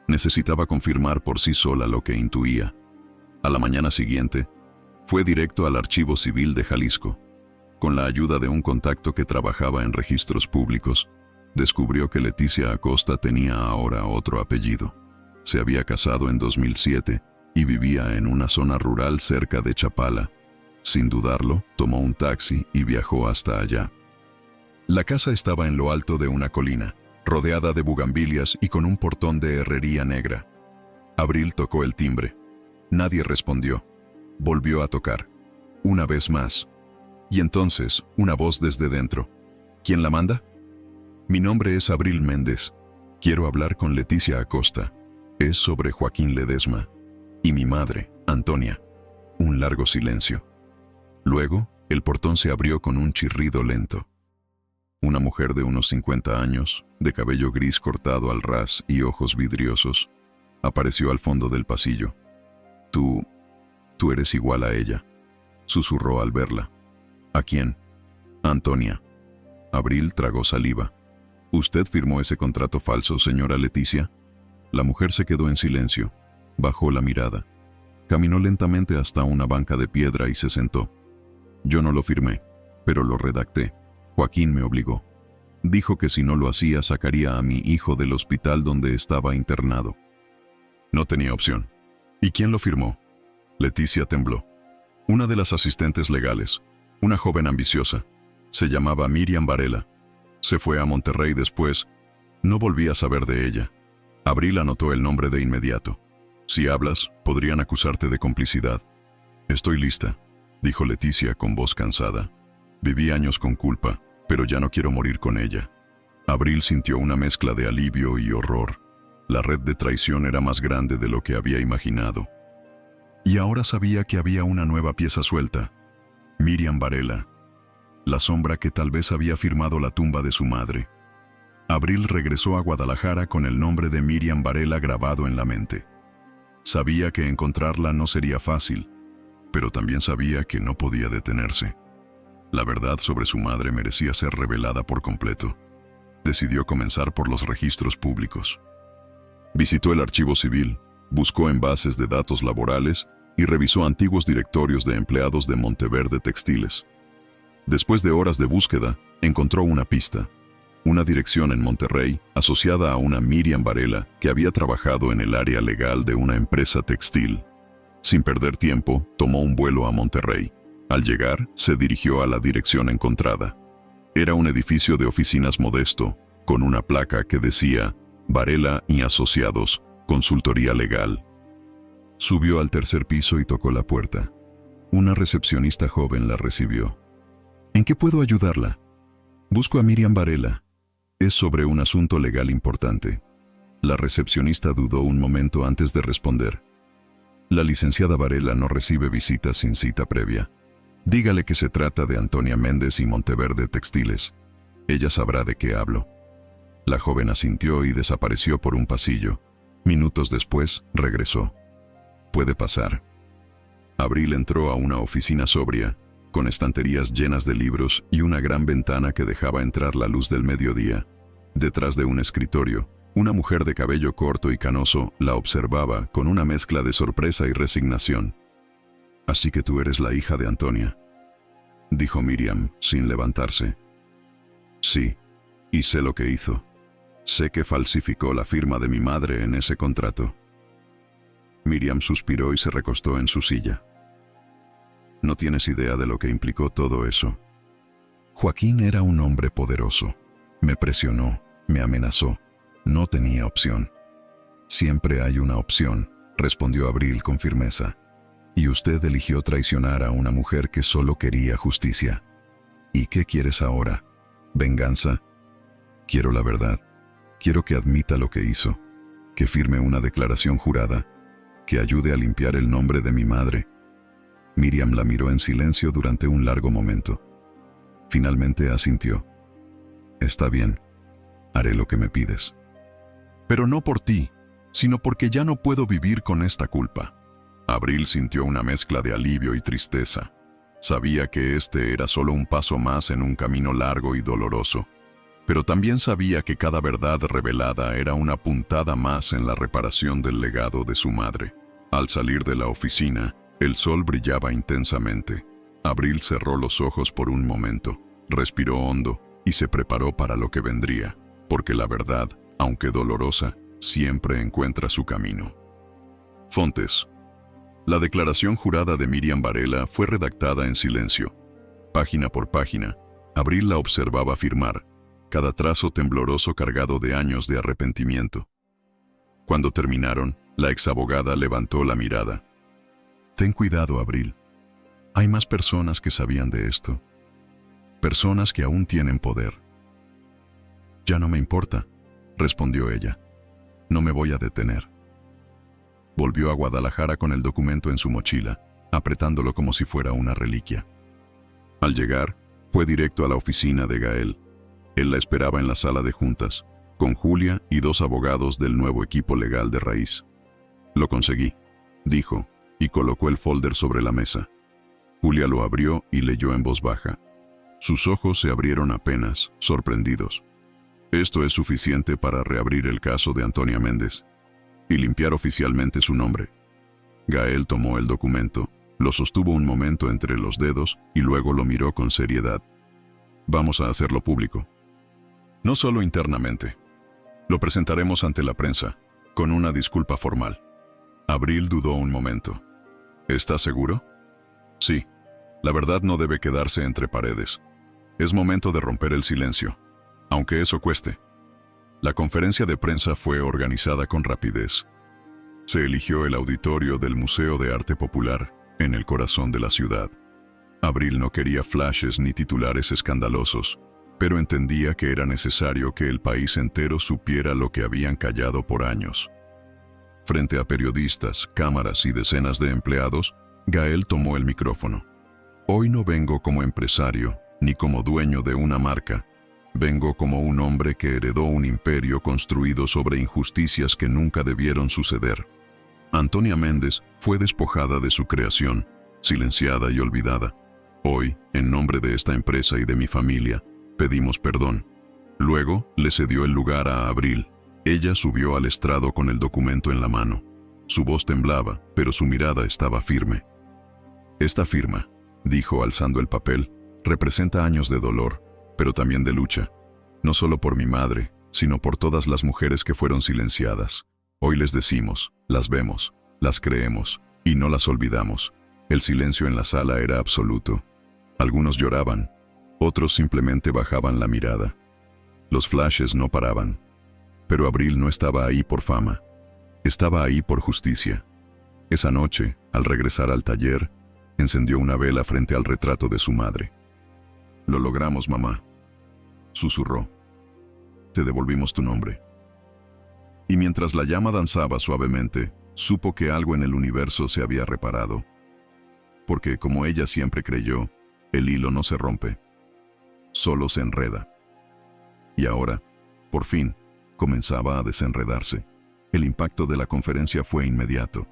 Necesitaba confirmar por sí sola lo que intuía. A la mañana siguiente, fue directo al Archivo Civil de Jalisco. Con la ayuda de un contacto que trabajaba en registros públicos, descubrió que Leticia Acosta tenía ahora otro apellido. Se había casado en 2007 y vivía en una zona rural cerca de Chapala. Sin dudarlo, tomó un taxi y viajó hasta allá. La casa estaba en lo alto de una colina, rodeada de bugambilias y con un portón de herrería negra. Abril tocó el timbre. Nadie respondió. Volvió a tocar. Una vez más. Y entonces, una voz desde dentro. ¿Quién la manda? Mi nombre es Abril Méndez. Quiero hablar con Leticia Acosta. Es sobre Joaquín Ledesma. Y mi madre, Antonia. Un largo silencio. Luego, el portón se abrió con un chirrido lento. Una mujer de unos 50 años, de cabello gris cortado al ras y ojos vidriosos, apareció al fondo del pasillo. Tú eres igual a ella, susurró al verla. ¿A quién? A Antonia. Abril tragó saliva. ¿Usted firmó ese contrato falso, señora Leticia? La mujer se quedó en silencio, bajó la mirada. Caminó lentamente hasta una banca de piedra y se sentó. Yo no lo firmé, pero lo redacté. Joaquín me obligó. Dijo que si no lo hacía sacaría a mi hijo del hospital donde estaba internado. No tenía opción. ¿Y quién lo firmó? Leticia tembló. Una de las asistentes legales, una joven ambiciosa. Se llamaba Miriam Varela. Se fue a Monterrey después. No volví a saber de ella. Abril anotó el nombre de inmediato. Si hablas, podrían acusarte de complicidad. Estoy lista, dijo Leticia con voz cansada. Viví años con culpa, pero ya no quiero morir con ella. Abril sintió una mezcla de alivio y horror. La red de traición era más grande de lo que había imaginado. Y ahora sabía que había una nueva pieza suelta. Miriam Varela, la sombra que tal vez había firmado la tumba de su madre. Abril regresó a Guadalajara con el nombre de Miriam Varela grabado en la mente. Sabía que encontrarla no sería fácil, pero también sabía que no podía detenerse. La verdad sobre su madre merecía ser revelada por completo. Decidió comenzar por los registros públicos. Visitó el archivo civil, buscó en bases de datos laborales y revisó antiguos directorios de empleados de Monteverde Textiles. Después de horas de búsqueda, encontró una pista. Una dirección en Monterrey asociada a una Miriam Varela que había trabajado en el área legal de una empresa textil. Sin perder tiempo, tomó un vuelo a Monterrey. Al llegar, se dirigió a la dirección encontrada. Era un edificio de oficinas modesto, con una placa que decía Varela y Asociados, Consultoría Legal. Subió al tercer piso y tocó la puerta. Una recepcionista joven la recibió. ¿En qué puedo ayudarla? Busco a Miriam Varela. Es sobre un asunto legal importante. La recepcionista dudó un momento antes de responder. La licenciada Varela no recibe visitas sin cita previa. Dígale que se trata de Antonia Méndez y Monteverde Textiles. Ella sabrá de qué hablo. La joven asintió y desapareció por un pasillo. Minutos después, regresó. Puede pasar. Abril entró a una oficina sobria, con estanterías llenas de libros y una gran ventana que dejaba entrar la luz del mediodía. Detrás de un escritorio, una mujer de cabello corto y canoso la observaba con una mezcla de sorpresa y resignación. «Así que tú eres la hija de Antonia», dijo Miriam, sin levantarse. «Sí, y sé lo que hizo. Sé que falsificó la firma de mi madre en ese contrato». Miriam suspiró y se recostó en su silla. «No tienes idea de lo que implicó todo eso. Joaquín era un hombre poderoso. Me presionó, me amenazó. No tenía opción». «Siempre hay una opción», respondió Abril con firmeza. «Y usted eligió traicionar a una mujer que solo quería justicia. ¿Y qué quieres ahora? ¿Venganza? Quiero la verdad. Quiero que admita lo que hizo, que firme una declaración jurada, que ayude a limpiar el nombre de mi madre». Miriam la miró en silencio durante un largo momento. Finalmente asintió. «Está bien, haré lo que me pides. Pero no por ti, sino porque ya no puedo vivir con esta culpa». Abril sintió una mezcla de alivio y tristeza. Sabía que este era solo un paso más en un camino largo y doloroso, pero también sabía que cada verdad revelada era una puntada más en la reparación del legado de su madre. Al salir de la oficina, el sol brillaba intensamente. Abril cerró los ojos por un momento, respiró hondo y se preparó para lo que vendría, porque la verdad, aunque dolorosa, siempre encuentra su camino. Fontes. La declaración jurada de Miriam Varela fue redactada en silencio. Página por página, Abril la observaba firmar, cada trazo tembloroso cargado de años de arrepentimiento. Cuando terminaron, la exabogada levantó la mirada. «Ten cuidado, Abril. Hay más personas que sabían de esto. Personas que aún tienen poder». «Ya no me importa», respondió ella. «No me voy a detener». Volvió a Guadalajara con el documento en su mochila, apretándolo como si fuera una reliquia. Al llegar, fue directo a la oficina de Gael. Él la esperaba en la sala de juntas, con Julia y 2 abogados del nuevo equipo legal de Raíz. «Lo conseguí», dijo, y colocó el folder sobre la mesa. Julia lo abrió y leyó en voz baja. Sus ojos se abrieron apenas, sorprendidos. «Esto es suficiente para reabrir el caso de Antonia Méndez y limpiar oficialmente su nombre». Gael tomó el documento, lo sostuvo un momento entre los dedos y luego lo miró con seriedad. «Vamos a hacerlo público. No solo internamente. Lo presentaremos ante la prensa, con una disculpa formal». Abril dudó un momento. «¿Estás seguro?» «Sí. La verdad no debe quedarse entre paredes. Es momento de romper el silencio, aunque eso cueste». La conferencia de prensa fue organizada con rapidez. Se eligió el auditorio del Museo de Arte Popular, en el corazón de la ciudad. Abril no quería flashes ni titulares escandalosos, pero entendía que era necesario que el país entero supiera lo que habían callado por años. Frente a periodistas, cámaras y decenas de empleados, Gael tomó el micrófono. Hoy no vengo como empresario, ni como dueño de una marca. Vengo como un hombre que heredó un imperio construido sobre injusticias que nunca debieron suceder. Antonia Méndez fue despojada de su creación, silenciada y olvidada. Hoy, en nombre de esta empresa y de mi familia, pedimos perdón. Luego, le cedió el lugar a Abril. Ella subió al estrado con el documento en la mano. Su voz temblaba, pero su mirada estaba firme. Esta firma, dijo alzando el papel, representa años de dolor, pero también de lucha. No solo por mi madre, sino por todas las mujeres que fueron silenciadas. Hoy les decimos, las vemos, las creemos, y no las olvidamos. El silencio en la sala era absoluto. Algunos lloraban, otros simplemente bajaban la mirada. Los flashes no paraban. Pero Abril no estaba ahí por fama. Estaba ahí por justicia. Esa noche, al regresar al taller, encendió una vela frente al retrato de su madre. «Lo logramos, mamá», susurró. «Te devolvimos tu nombre». Y mientras la llama danzaba suavemente, supo que algo en el universo se había reparado. Porque, como ella siempre creyó, el hilo no se rompe, solo se enreda. Y ahora, por fin, comenzaba a desenredarse. El impacto de la conferencia fue inmediato.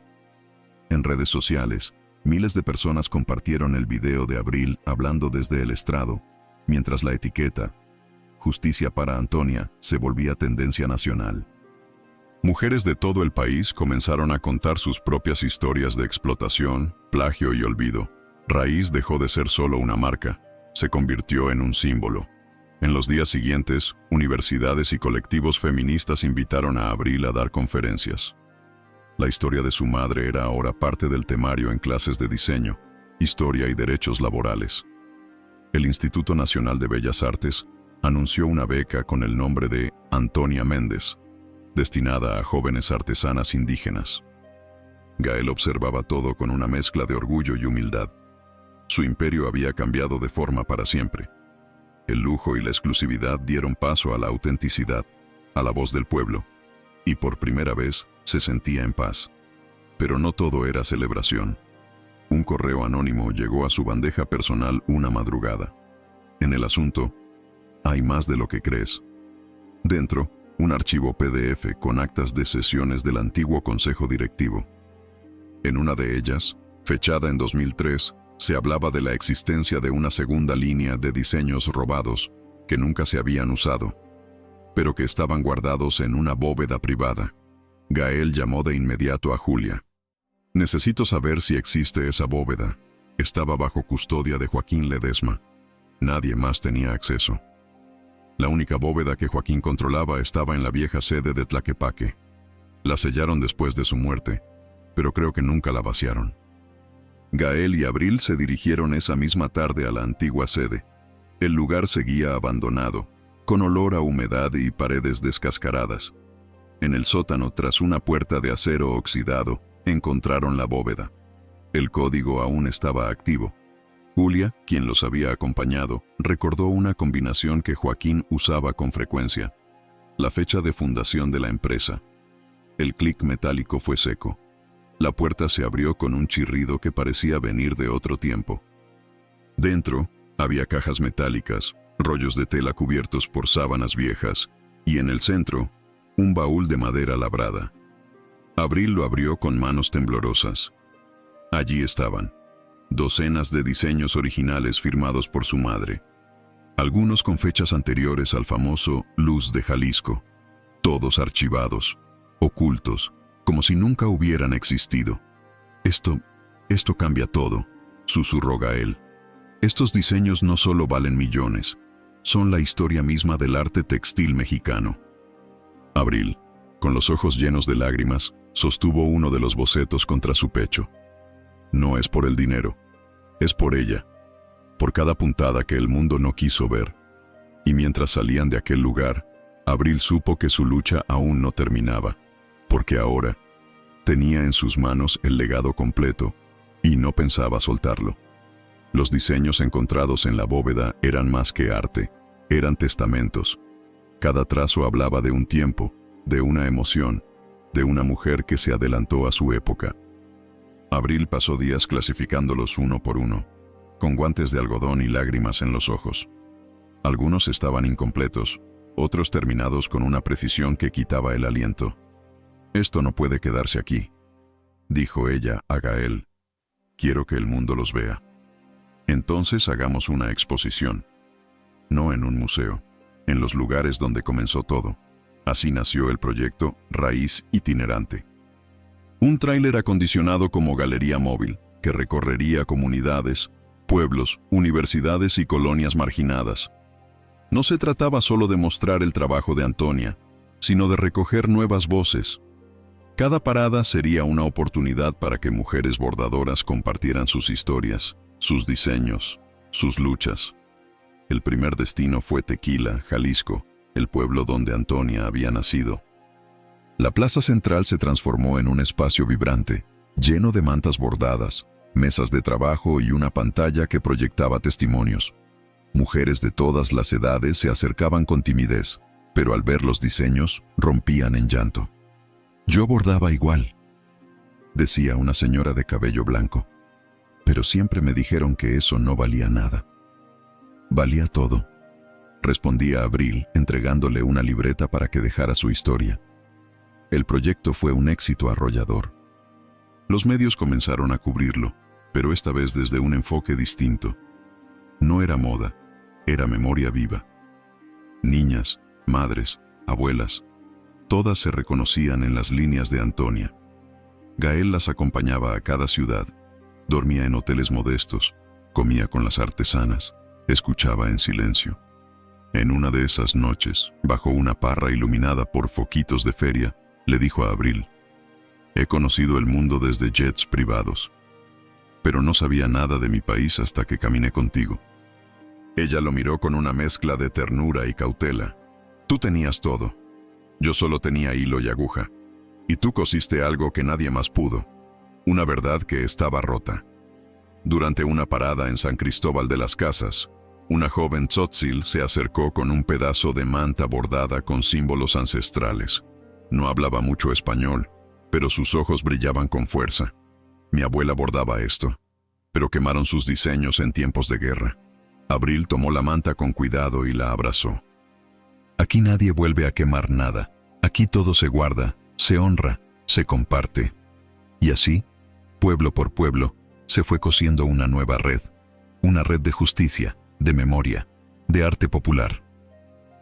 En redes sociales, miles de personas compartieron el video de Abril hablando desde el estrado, mientras la etiqueta «Justicia para Antonia» se volvía tendencia nacional. Mujeres de todo el país comenzaron a contar sus propias historias de explotación, plagio y olvido. Raíz dejó de ser solo una marca, se convirtió en un símbolo. En los días siguientes, universidades y colectivos feministas invitaron a Abril a dar conferencias. La historia de su madre era ahora parte del temario en clases de diseño, historia y derechos laborales. El Instituto Nacional de Bellas Artes anunció una beca con el nombre de Antonia Méndez, destinada a jóvenes artesanas indígenas. Gael observaba todo con una mezcla de orgullo y humildad. Su imperio había cambiado de forma para siempre. El lujo y la exclusividad dieron paso a la autenticidad, a la voz del pueblo, y por primera vez se sentía en paz. Pero no todo era celebración. Un correo anónimo llegó a su bandeja personal una madrugada. En el asunto, hay más de lo que crees. Dentro, un archivo PDF con actas de sesiones del antiguo consejo directivo. En una de ellas, fechada en 2003, se hablaba de la existencia de una segunda línea de diseños robados que nunca se habían usado, pero que estaban guardados en una bóveda privada. Gael llamó de inmediato a Julia. «Necesito saber si existe esa bóveda». Estaba bajo custodia de Joaquín Ledesma. Nadie más tenía acceso. La única bóveda que Joaquín controlaba estaba en la vieja sede de Tlaquepaque. La sellaron después de su muerte, pero creo que nunca la vaciaron. Gael y Abril se dirigieron esa misma tarde a la antigua sede. El lugar seguía abandonado, con olor a humedad y paredes descascaradas. En el sótano, tras una puerta de acero oxidado, encontraron la bóveda. El código aún estaba activo. Julia, quien los había acompañado, recordó una combinación que Joaquín usaba con frecuencia: la fecha de fundación de la empresa. El clic metálico fue seco. La puerta se abrió con un chirrido que parecía venir de otro tiempo. Dentro, había cajas metálicas, rollos de tela cubiertos por sábanas viejas, y en el centro, un baúl de madera labrada. Abril lo abrió con manos temblorosas. Allí estaban docenas de diseños originales firmados por su madre, algunos con fechas anteriores al famoso Luz de Jalisco, todos archivados, ocultos, como si nunca hubieran existido. Esto cambia todo», susurró Gael. «Estos diseños no solo valen millones, son la historia misma del arte textil mexicano». Abril, con los ojos llenos de lágrimas, sostuvo uno de los bocetos contra su pecho. «No es por el dinero, es por ella, por cada puntada que el mundo no quiso ver». Y mientras salían de aquel lugar, Abril supo que su lucha aún no terminaba, porque ahora tenía en sus manos el legado completo y no pensaba soltarlo. Los diseños encontrados en la bóveda eran más que arte, eran testamentos. Cada trazo hablaba de un tiempo, de una emoción, de una mujer que se adelantó a su época. Abril pasó días clasificándolos uno por uno. con guantes de algodón y lágrimas en los ojos. Algunos estaban incompletos, otros terminados con una precisión que quitaba el aliento. «Esto no puede quedarse aquí», dijo ella a Gael. «Quiero que el mundo los vea. Entonces hagamos una exposición. No en un museo, en los lugares donde comenzó todo». Así nació el proyecto Raíz Itinerante. Un tráiler acondicionado como galería móvil, que recorrería comunidades, pueblos, universidades y colonias marginadas. No se trataba solo de mostrar el trabajo de Antonia, sino de recoger nuevas voces. Cada parada sería una oportunidad para que mujeres bordadoras compartieran sus historias, sus diseños, sus luchas. El primer destino fue Tequila, Jalisco, el pueblo donde Antonia había nacido. La plaza central se transformó en un espacio vibrante, lleno de mantas bordadas, mesas de trabajo y una pantalla que proyectaba testimonios. Mujeres de todas las edades se acercaban con timidez, pero al ver los diseños, rompían en llanto. «Yo bordaba igual», decía una señora de cabello blanco, «pero siempre me dijeron que eso no valía nada». «Valía todo», respondía Abril, entregándole una libreta para que dejara su historia. El proyecto fue un éxito arrollador. Los medios comenzaron a cubrirlo, pero esta vez desde un enfoque distinto. No era moda, era memoria viva. Niñas, madres, abuelas, todas se reconocían en las líneas de Antonia. Gael las acompañaba a cada ciudad, dormía en hoteles modestos, comía con las artesanas, escuchaba en silencio. En una de esas noches, bajo una parra iluminada por foquitos de feria, le dijo a Abril: «He conocido el mundo desde jets privados, pero no sabía nada de mi país hasta que caminé contigo». Ella lo miró con una mezcla de ternura y cautela. «Tú tenías todo. Yo solo tenía hilo y aguja. Y tú cosiste algo que nadie más pudo. Una verdad que estaba rota». Durante una parada en San Cristóbal de las Casas, una joven tzotzil se acercó con un pedazo de manta bordada con símbolos ancestrales. No hablaba mucho español, pero sus ojos brillaban con fuerza. «Mi abuela bordaba esto, pero quemaron sus diseños en tiempos de guerra». Abril tomó la manta con cuidado y la abrazó. «Aquí nadie vuelve a quemar nada. Aquí todo se guarda, se honra, se comparte». Y así, pueblo por pueblo, se fue cosiendo una nueva red. Una red de justicia, de memoria, de arte popular.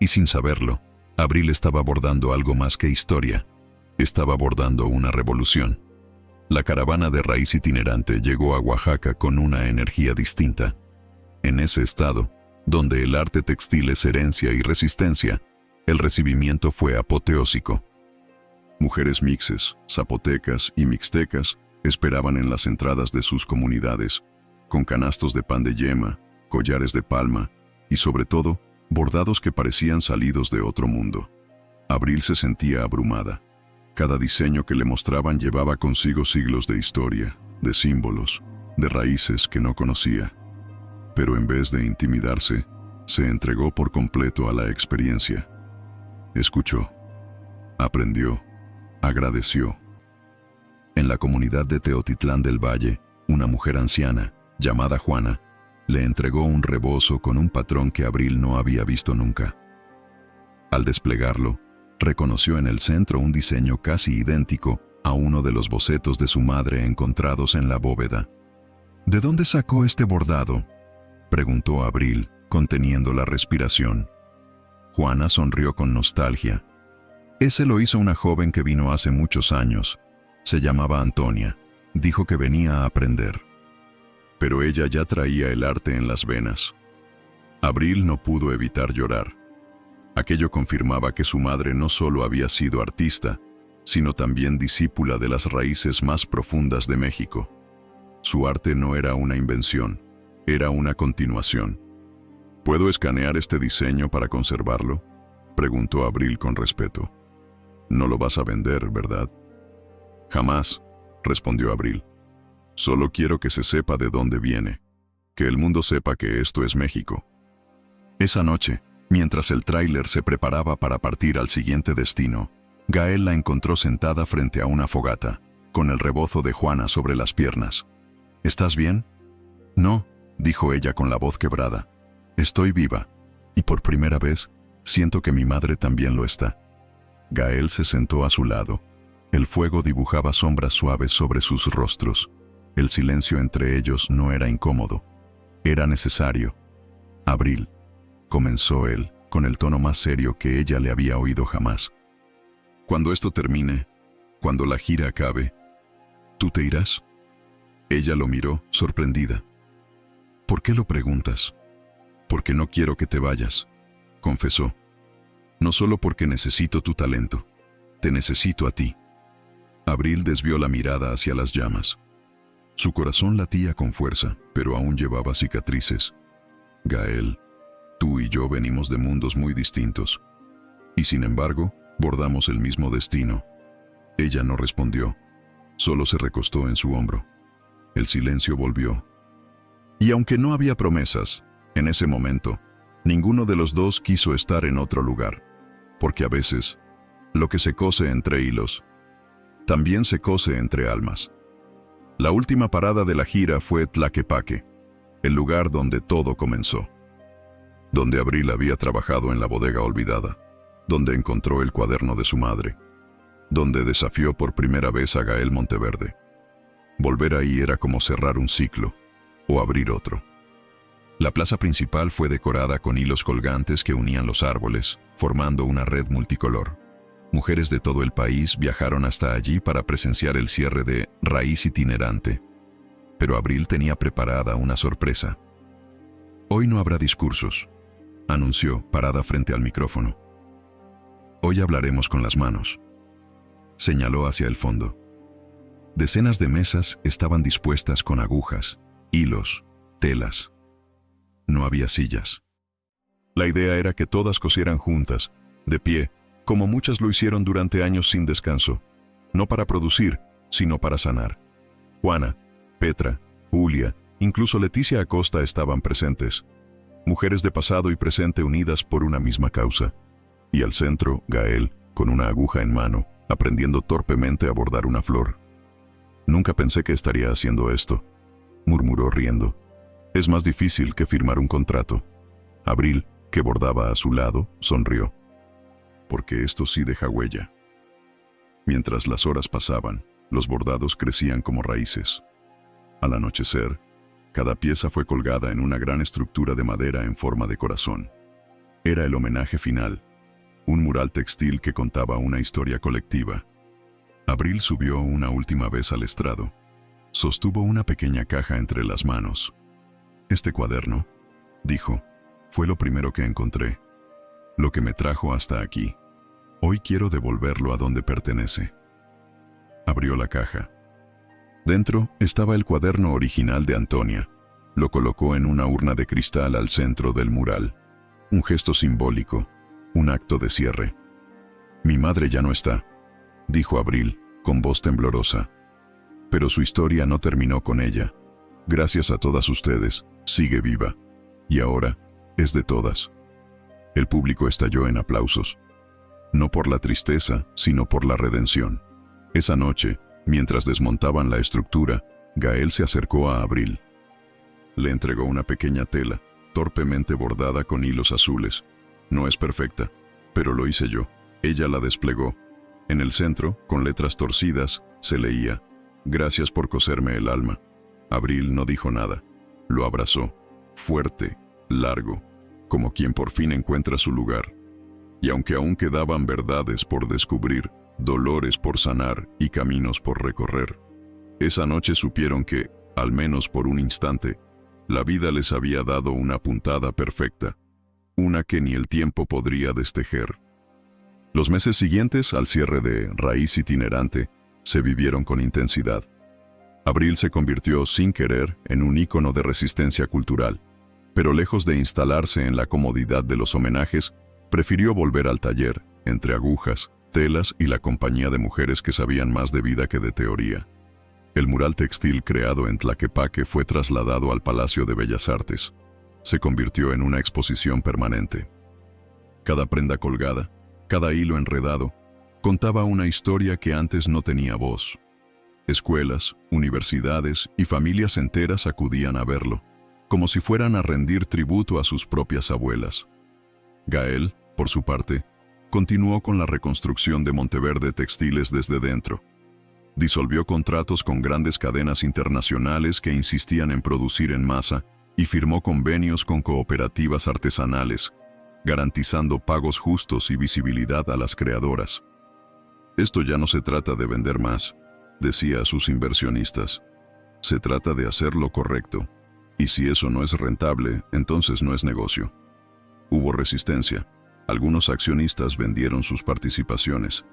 Y sin saberlo, Abril estaba bordando algo más que historia. Estaba bordando una revolución. La caravana de Raíz Itinerante llegó a Oaxaca con una energía distinta. En ese estado, donde el arte textil es herencia y resistencia, el recibimiento fue apoteósico. Mujeres mixes, zapotecas y mixtecas esperaban en las entradas de sus comunidades, con canastos de pan de yema, collares de palma y, sobre todo, bordados que parecían salidos de otro mundo. Abril se sentía abrumada. Cada diseño que le mostraban llevaba consigo siglos de historia, de símbolos, de raíces que no conocía. Pero en vez de intimidarse, se entregó por completo a la experiencia. Escuchó, aprendió, agradeció. En la comunidad de Teotitlán del Valle, una mujer anciana, llamada Juana, le entregó un rebozo con un patrón que Abril no había visto nunca. Al desplegarlo, reconoció en el centro un diseño casi idéntico a uno de los bocetos de su madre encontrados en la bóveda. «¿De dónde sacó este bordado?», preguntó Abril, conteniendo la respiración. Juana sonrió con nostalgia. «Ese lo hizo una joven que vino hace muchos años. Se llamaba Antonia. Dijo que venía a aprender». Pero ella ya traía el arte en las venas. Abril no pudo evitar llorar. Aquello confirmaba que su madre no solo había sido artista, sino también discípula de las raíces más profundas de México. Su arte no era una invención, era una continuación. «¿Puedo escanear este diseño para conservarlo?», preguntó Abril con respeto. «No lo vas a vender, ¿verdad?». «Jamás», respondió Abril. «Solo quiero que se sepa de dónde viene, que el mundo sepa que esto es México». Esa noche, mientras el tráiler se preparaba para partir al siguiente destino, Gael la encontró sentada frente a una fogata, con el rebozo de Juana sobre las piernas. «¿Estás bien?». «No», dijo ella con la voz quebrada. Estoy viva, y por primera vez siento que mi madre también lo está. Gael se sentó a su lado. El fuego dibujaba sombras suaves sobre sus rostros. El silencio entre ellos no era incómodo. Era necesario. Abril, comenzó él, con el tono más serio que ella le había oído jamás. Cuando esto termine, cuando la gira acabe, ¿tú te irás? Ella lo miró, sorprendida. ¿Por qué lo preguntas? Porque no quiero que te vayas, confesó. No solo porque necesito tu talento, te necesito a ti. Abril desvió la mirada hacia las llamas. Su corazón latía con fuerza, pero aún llevaba cicatrices. Gael, tú y yo venimos de mundos muy distintos. Y sin embargo, bordamos el mismo destino. Ella no respondió, solo se recostó en su hombro. El silencio volvió. Y aunque no había promesas, en ese momento, ninguno de los dos quiso estar en otro lugar, porque a veces, lo que se cose entre hilos, también se cose entre almas. La última parada de la gira fue Tlaquepaque, el lugar donde todo comenzó. Donde Abril había trabajado en la bodega olvidada, donde encontró el cuaderno de su madre, donde desafió por primera vez a Gael Monteverde. Volver ahí era como cerrar un ciclo, o abrir otro. La plaza principal fue decorada con hilos colgantes que unían los árboles, formando una red multicolor. Mujeres de todo el país viajaron hasta allí para presenciar el cierre de Raíz Itinerante. Pero Abril tenía preparada una sorpresa. Hoy no habrá discursos, anunció, parada frente al micrófono. Hoy hablaremos con las manos. Señaló hacia el fondo. Decenas de mesas estaban dispuestas con agujas, hilos, telas. No había sillas. La idea era que todas cosieran juntas, de pie, como muchas lo hicieron durante años sin descanso, no para producir, sino para sanar. Juana, Petra, Julia, incluso Leticia Acosta estaban presentes, mujeres de pasado y presente unidas por una misma causa. Y al centro, Gael, con una aguja en mano, aprendiendo torpemente a bordar una flor. Nunca pensé que estaría haciendo esto, murmuró riendo. Es más difícil que firmar un contrato. Abril, que bordaba a su lado, sonrió. Porque esto sí deja huella. Mientras las horas pasaban, los bordados crecían como raíces. Al anochecer, cada pieza fue colgada en una gran estructura de madera en forma de corazón. Era el homenaje final, un mural textil que contaba una historia colectiva. Abril subió una última vez al estrado. Sostuvo una pequeña caja entre las manos. Este cuaderno, dijo, fue lo primero que encontré, lo que me trajo hasta aquí. Hoy quiero devolverlo a donde pertenece. Abrió la caja. Dentro estaba el cuaderno original de Antonia. Lo colocó en una urna de cristal al centro del mural. Un gesto simbólico, un acto de cierre. Mi madre ya no está, dijo Abril, con voz temblorosa. Pero su historia no terminó con ella. Gracias a todas ustedes, sigue viva. Y ahora, es de todas. El público estalló en aplausos. No por la tristeza, sino por la redención. Esa noche, mientras desmontaban la estructura, Gael se acercó a Abril. Le entregó una pequeña tela, torpemente bordada con hilos azules. No es perfecta, pero lo hice yo. Ella la desplegó. En el centro, con letras torcidas, se leía: Gracias por coserme el alma. Abril no dijo nada. Lo abrazó, fuerte, largo, como quien por fin encuentra su lugar. Y aunque aún quedaban verdades por descubrir, dolores por sanar y caminos por recorrer, esa noche supieron que, al menos por un instante, la vida les había dado una puntada perfecta, una que ni el tiempo podría destejer. Los meses siguientes al cierre de Raíz Itinerante se vivieron con intensidad. Abril se convirtió sin querer en un ícono de resistencia cultural, pero lejos de instalarse en la comodidad de los homenajes, prefirió volver al taller, entre agujas, telas y la compañía de mujeres que sabían más de vida que de teoría. El mural textil creado en Tlaquepaque fue trasladado al Palacio de Bellas Artes. Se convirtió en una exposición permanente. Cada prenda colgada, cada hilo enredado, contaba una historia que antes no tenía voz. Escuelas, universidades y familias enteras acudían a verlo. como si fueran a rendir tributo a sus propias abuelas. Gael, por su parte, continuó con la reconstrucción de Monteverde Textiles desde dentro. Disolvió contratos con grandes cadenas internacionales que insistían en producir en masa y firmó convenios con cooperativas artesanales, garantizando pagos justos y visibilidad a las creadoras. Esto ya no se trata de vender más, decía a sus inversionistas. Se trata de hacer lo correcto, y si eso no es rentable, entonces no es negocio. Hubo resistencia. Algunos accionistas vendieron sus participaciones,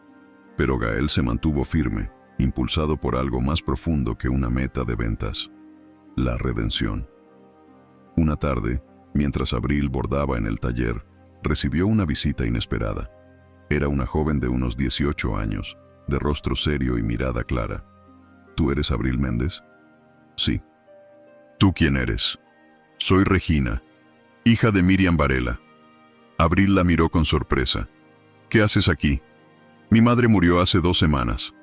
pero Gael se mantuvo firme, impulsado por algo más profundo que una meta de ventas: la redención. Una tarde, mientras Abril bordaba en el taller, recibió una visita inesperada. Era una joven de unos 18 años, de rostro serio y mirada clara. ¿Tú eres Abril Méndez? Sí. ¿Tú quién eres? Soy Regina, hija de Miriam Varela. Abril la miró con sorpresa. ¿Qué haces aquí? Mi madre murió hace 2 semanas.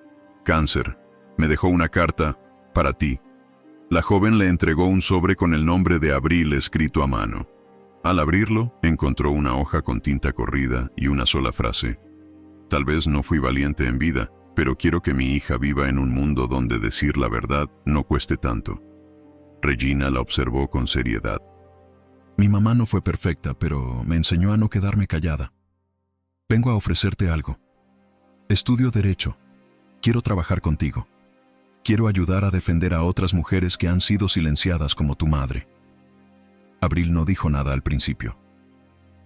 Cáncer. Me dejó una carta para ti. La joven le entregó un sobre con el nombre de Abril escrito a mano. Al abrirlo, encontró una hoja con tinta corrida y una sola frase: tal vez no fui valiente en vida, pero quiero que mi hija viva en un mundo donde decir la verdad no cueste tanto. Regina la observó con seriedad. Mi mamá no fue perfecta, pero me enseñó a no quedarme callada. Vengo a ofrecerte algo. Estudio Derecho. Quiero trabajar contigo. Quiero ayudar a defender a otras mujeres que han sido silenciadas como tu madre. Abril no dijo nada al principio.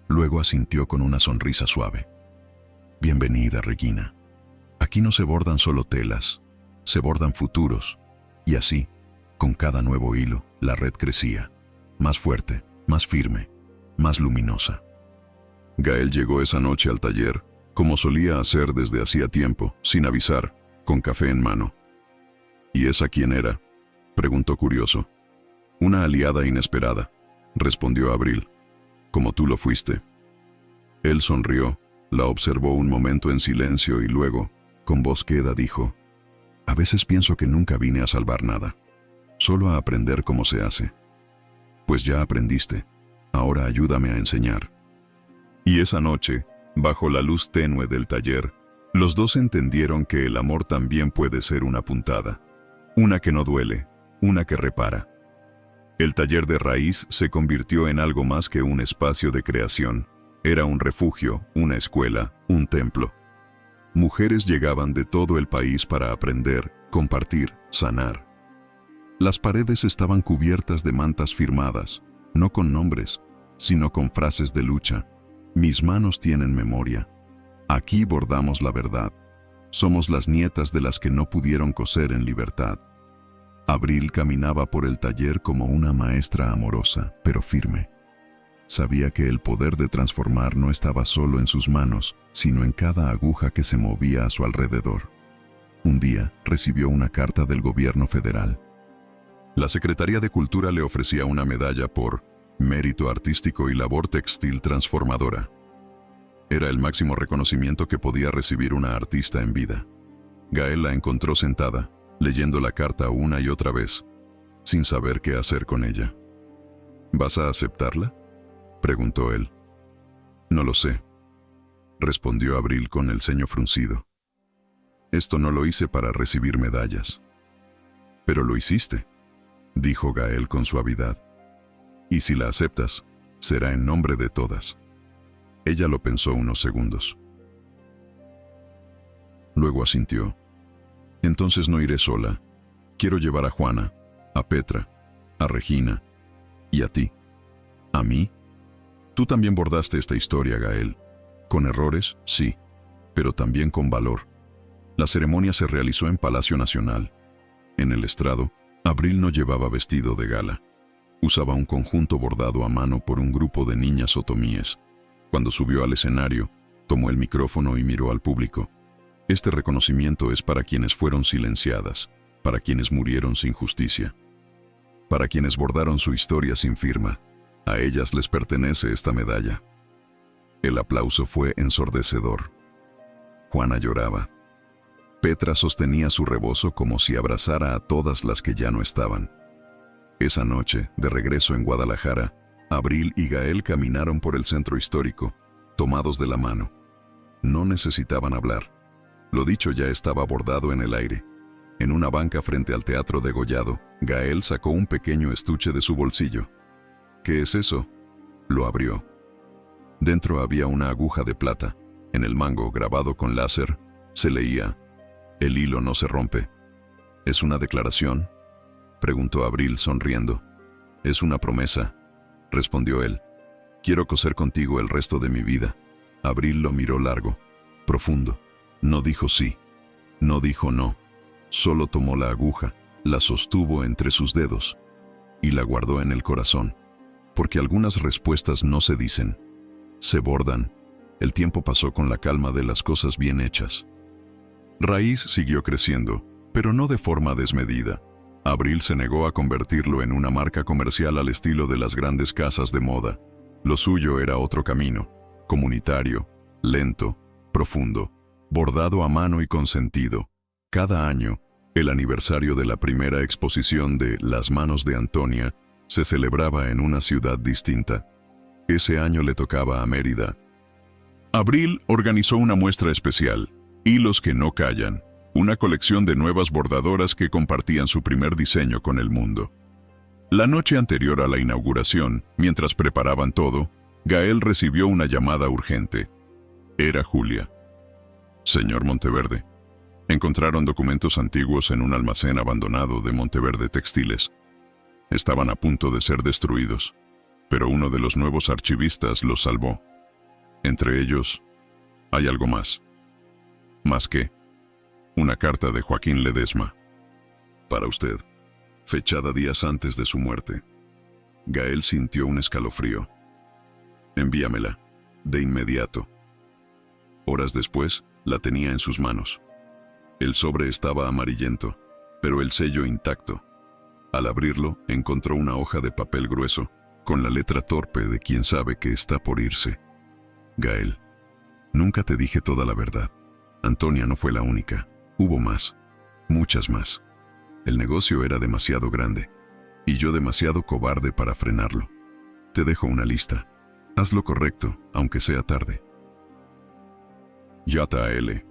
Luego asintió con una sonrisa suave. Bienvenida, Regina. Aquí no se bordan solo telas, se bordan futuros. Y así, con cada nuevo hilo, la red crecía, más fuerte, más firme, más luminosa. Gael llegó esa noche al taller, como solía hacer desde hacía tiempo, sin avisar, con café en mano. ¿Y esa quién era?, preguntó curioso. Una aliada inesperada, respondió Abril, como tú lo fuiste. Él sonrió, la observó un momento en silencio y luego, con voz queda, dijo: a veces pienso que nunca vine a salvar nada, solo a aprender cómo se hace. Pues ya aprendiste, ahora ayúdame a enseñar. Y esa noche, bajo la luz tenue del taller, los dos entendieron que el amor también puede ser una puntada, una que no duele, una que repara. El taller de raíz se convirtió en algo más que un espacio de creación. Era un refugio, una escuela, un templo. Mujeres llegaban de todo el país para aprender, compartir, sanar. Las paredes estaban cubiertas de mantas firmadas, no con nombres, sino con frases de lucha. Mis manos tienen memoria. Aquí bordamos la verdad. Somos las nietas de las que no pudieron coser en libertad. Abril caminaba por el taller como una maestra amorosa, pero firme. Sabía que el poder de transformar no estaba solo en sus manos, sino en cada aguja que se movía a su alrededor. Un día recibió una carta del gobierno federal. La Secretaría de Cultura le ofrecía una medalla por mérito artístico y labor textil transformadora. Era el máximo reconocimiento que podía recibir una artista en vida. Gael la encontró sentada, leyendo la carta una y otra vez, sin saber qué hacer con ella. ¿Vas a aceptarla?, preguntó él. No lo sé, respondió Abril con el ceño fruncido. Esto no lo hice para recibir medallas. Pero lo hiciste, dijo Gael con suavidad. Y si la aceptas, será en nombre de todas. Ella lo pensó unos segundos. Luego asintió. Entonces no iré sola. Quiero llevar a Juana, a Petra, a Regina y a ti. ¿A mí? Tú también bordaste esta historia, Gael. Con errores, sí, pero también con valor. La ceremonia se realizó en Palacio Nacional. En el estrado, Abril no llevaba vestido de gala. Usaba un conjunto bordado a mano por un grupo de niñas otomíes. Cuando subió al escenario, tomó el micrófono y miró al público. Este reconocimiento es para quienes fueron silenciadas, para quienes murieron sin justicia, para quienes bordaron su historia sin firma. A ellas les pertenece esta medalla. El aplauso fue ensordecedor. Juana lloraba. Petra sostenía su rebozo como si abrazara a todas las que ya no estaban. Esa noche, de regreso en Guadalajara, Abril y Gael caminaron por el centro histórico, tomados de la mano. No necesitaban hablar. Lo dicho ya estaba bordado en el aire. En una banca frente al Teatro Degollado, Gael sacó un pequeño estuche de su bolsillo. ¿Qué es eso? Lo abrió. Dentro había una aguja de plata. En el mango, grabado con láser, se leía: «El hilo no se rompe». ¿Es una declaración?, preguntó Abril sonriendo. «Es una promesa», respondió él. «Quiero coser contigo el resto de mi vida». Abril lo miró largo, profundo. No dijo sí, no dijo no. Solo tomó la aguja, la sostuvo entre sus dedos y la guardó en el corazón. Porque algunas respuestas no se dicen, se bordan. El tiempo pasó con la calma de las cosas bien hechas. Raíz siguió creciendo, pero no de forma desmedida. Abril se negó a convertirlo en una marca comercial al estilo de las grandes casas de moda. Lo suyo era otro camino, comunitario, lento, profundo, bordado a mano y con sentido. Cada año, el aniversario de la primera exposición de Las manos de Antonia se celebraba en una ciudad distinta. Ese año le tocaba a Mérida. Abril organizó una muestra especial, Hilos que no callan, una colección de nuevas bordadoras que compartían su primer diseño con el mundo. La noche anterior a la inauguración, mientras preparaban todo, Gael recibió una llamada urgente. Era Julia. «Señor Monteverde, encontraron documentos antiguos en un almacén abandonado de Monteverde Textiles. Estaban a punto de ser destruidos, pero uno de los nuevos archivistas los salvó. Entre ellos, hay algo más. ¿Más qué? Una carta de Joaquín Ledesma. Para usted, fechada días antes de su muerte». Gael sintió un escalofrío. «Envíamela, de inmediato». Horas después, la tenía en sus manos. El sobre estaba amarillento, pero el sello intacto. Al abrirlo, encontró una hoja de papel grueso, con la letra torpe de quien sabe que está por irse. «Gael, nunca te dije toda la verdad. Antonia no fue la única. Hubo más, muchas más. El negocio era demasiado grande, y yo demasiado cobarde para frenarlo. Te dejo una lista. Haz lo correcto, aunque sea tarde». JL.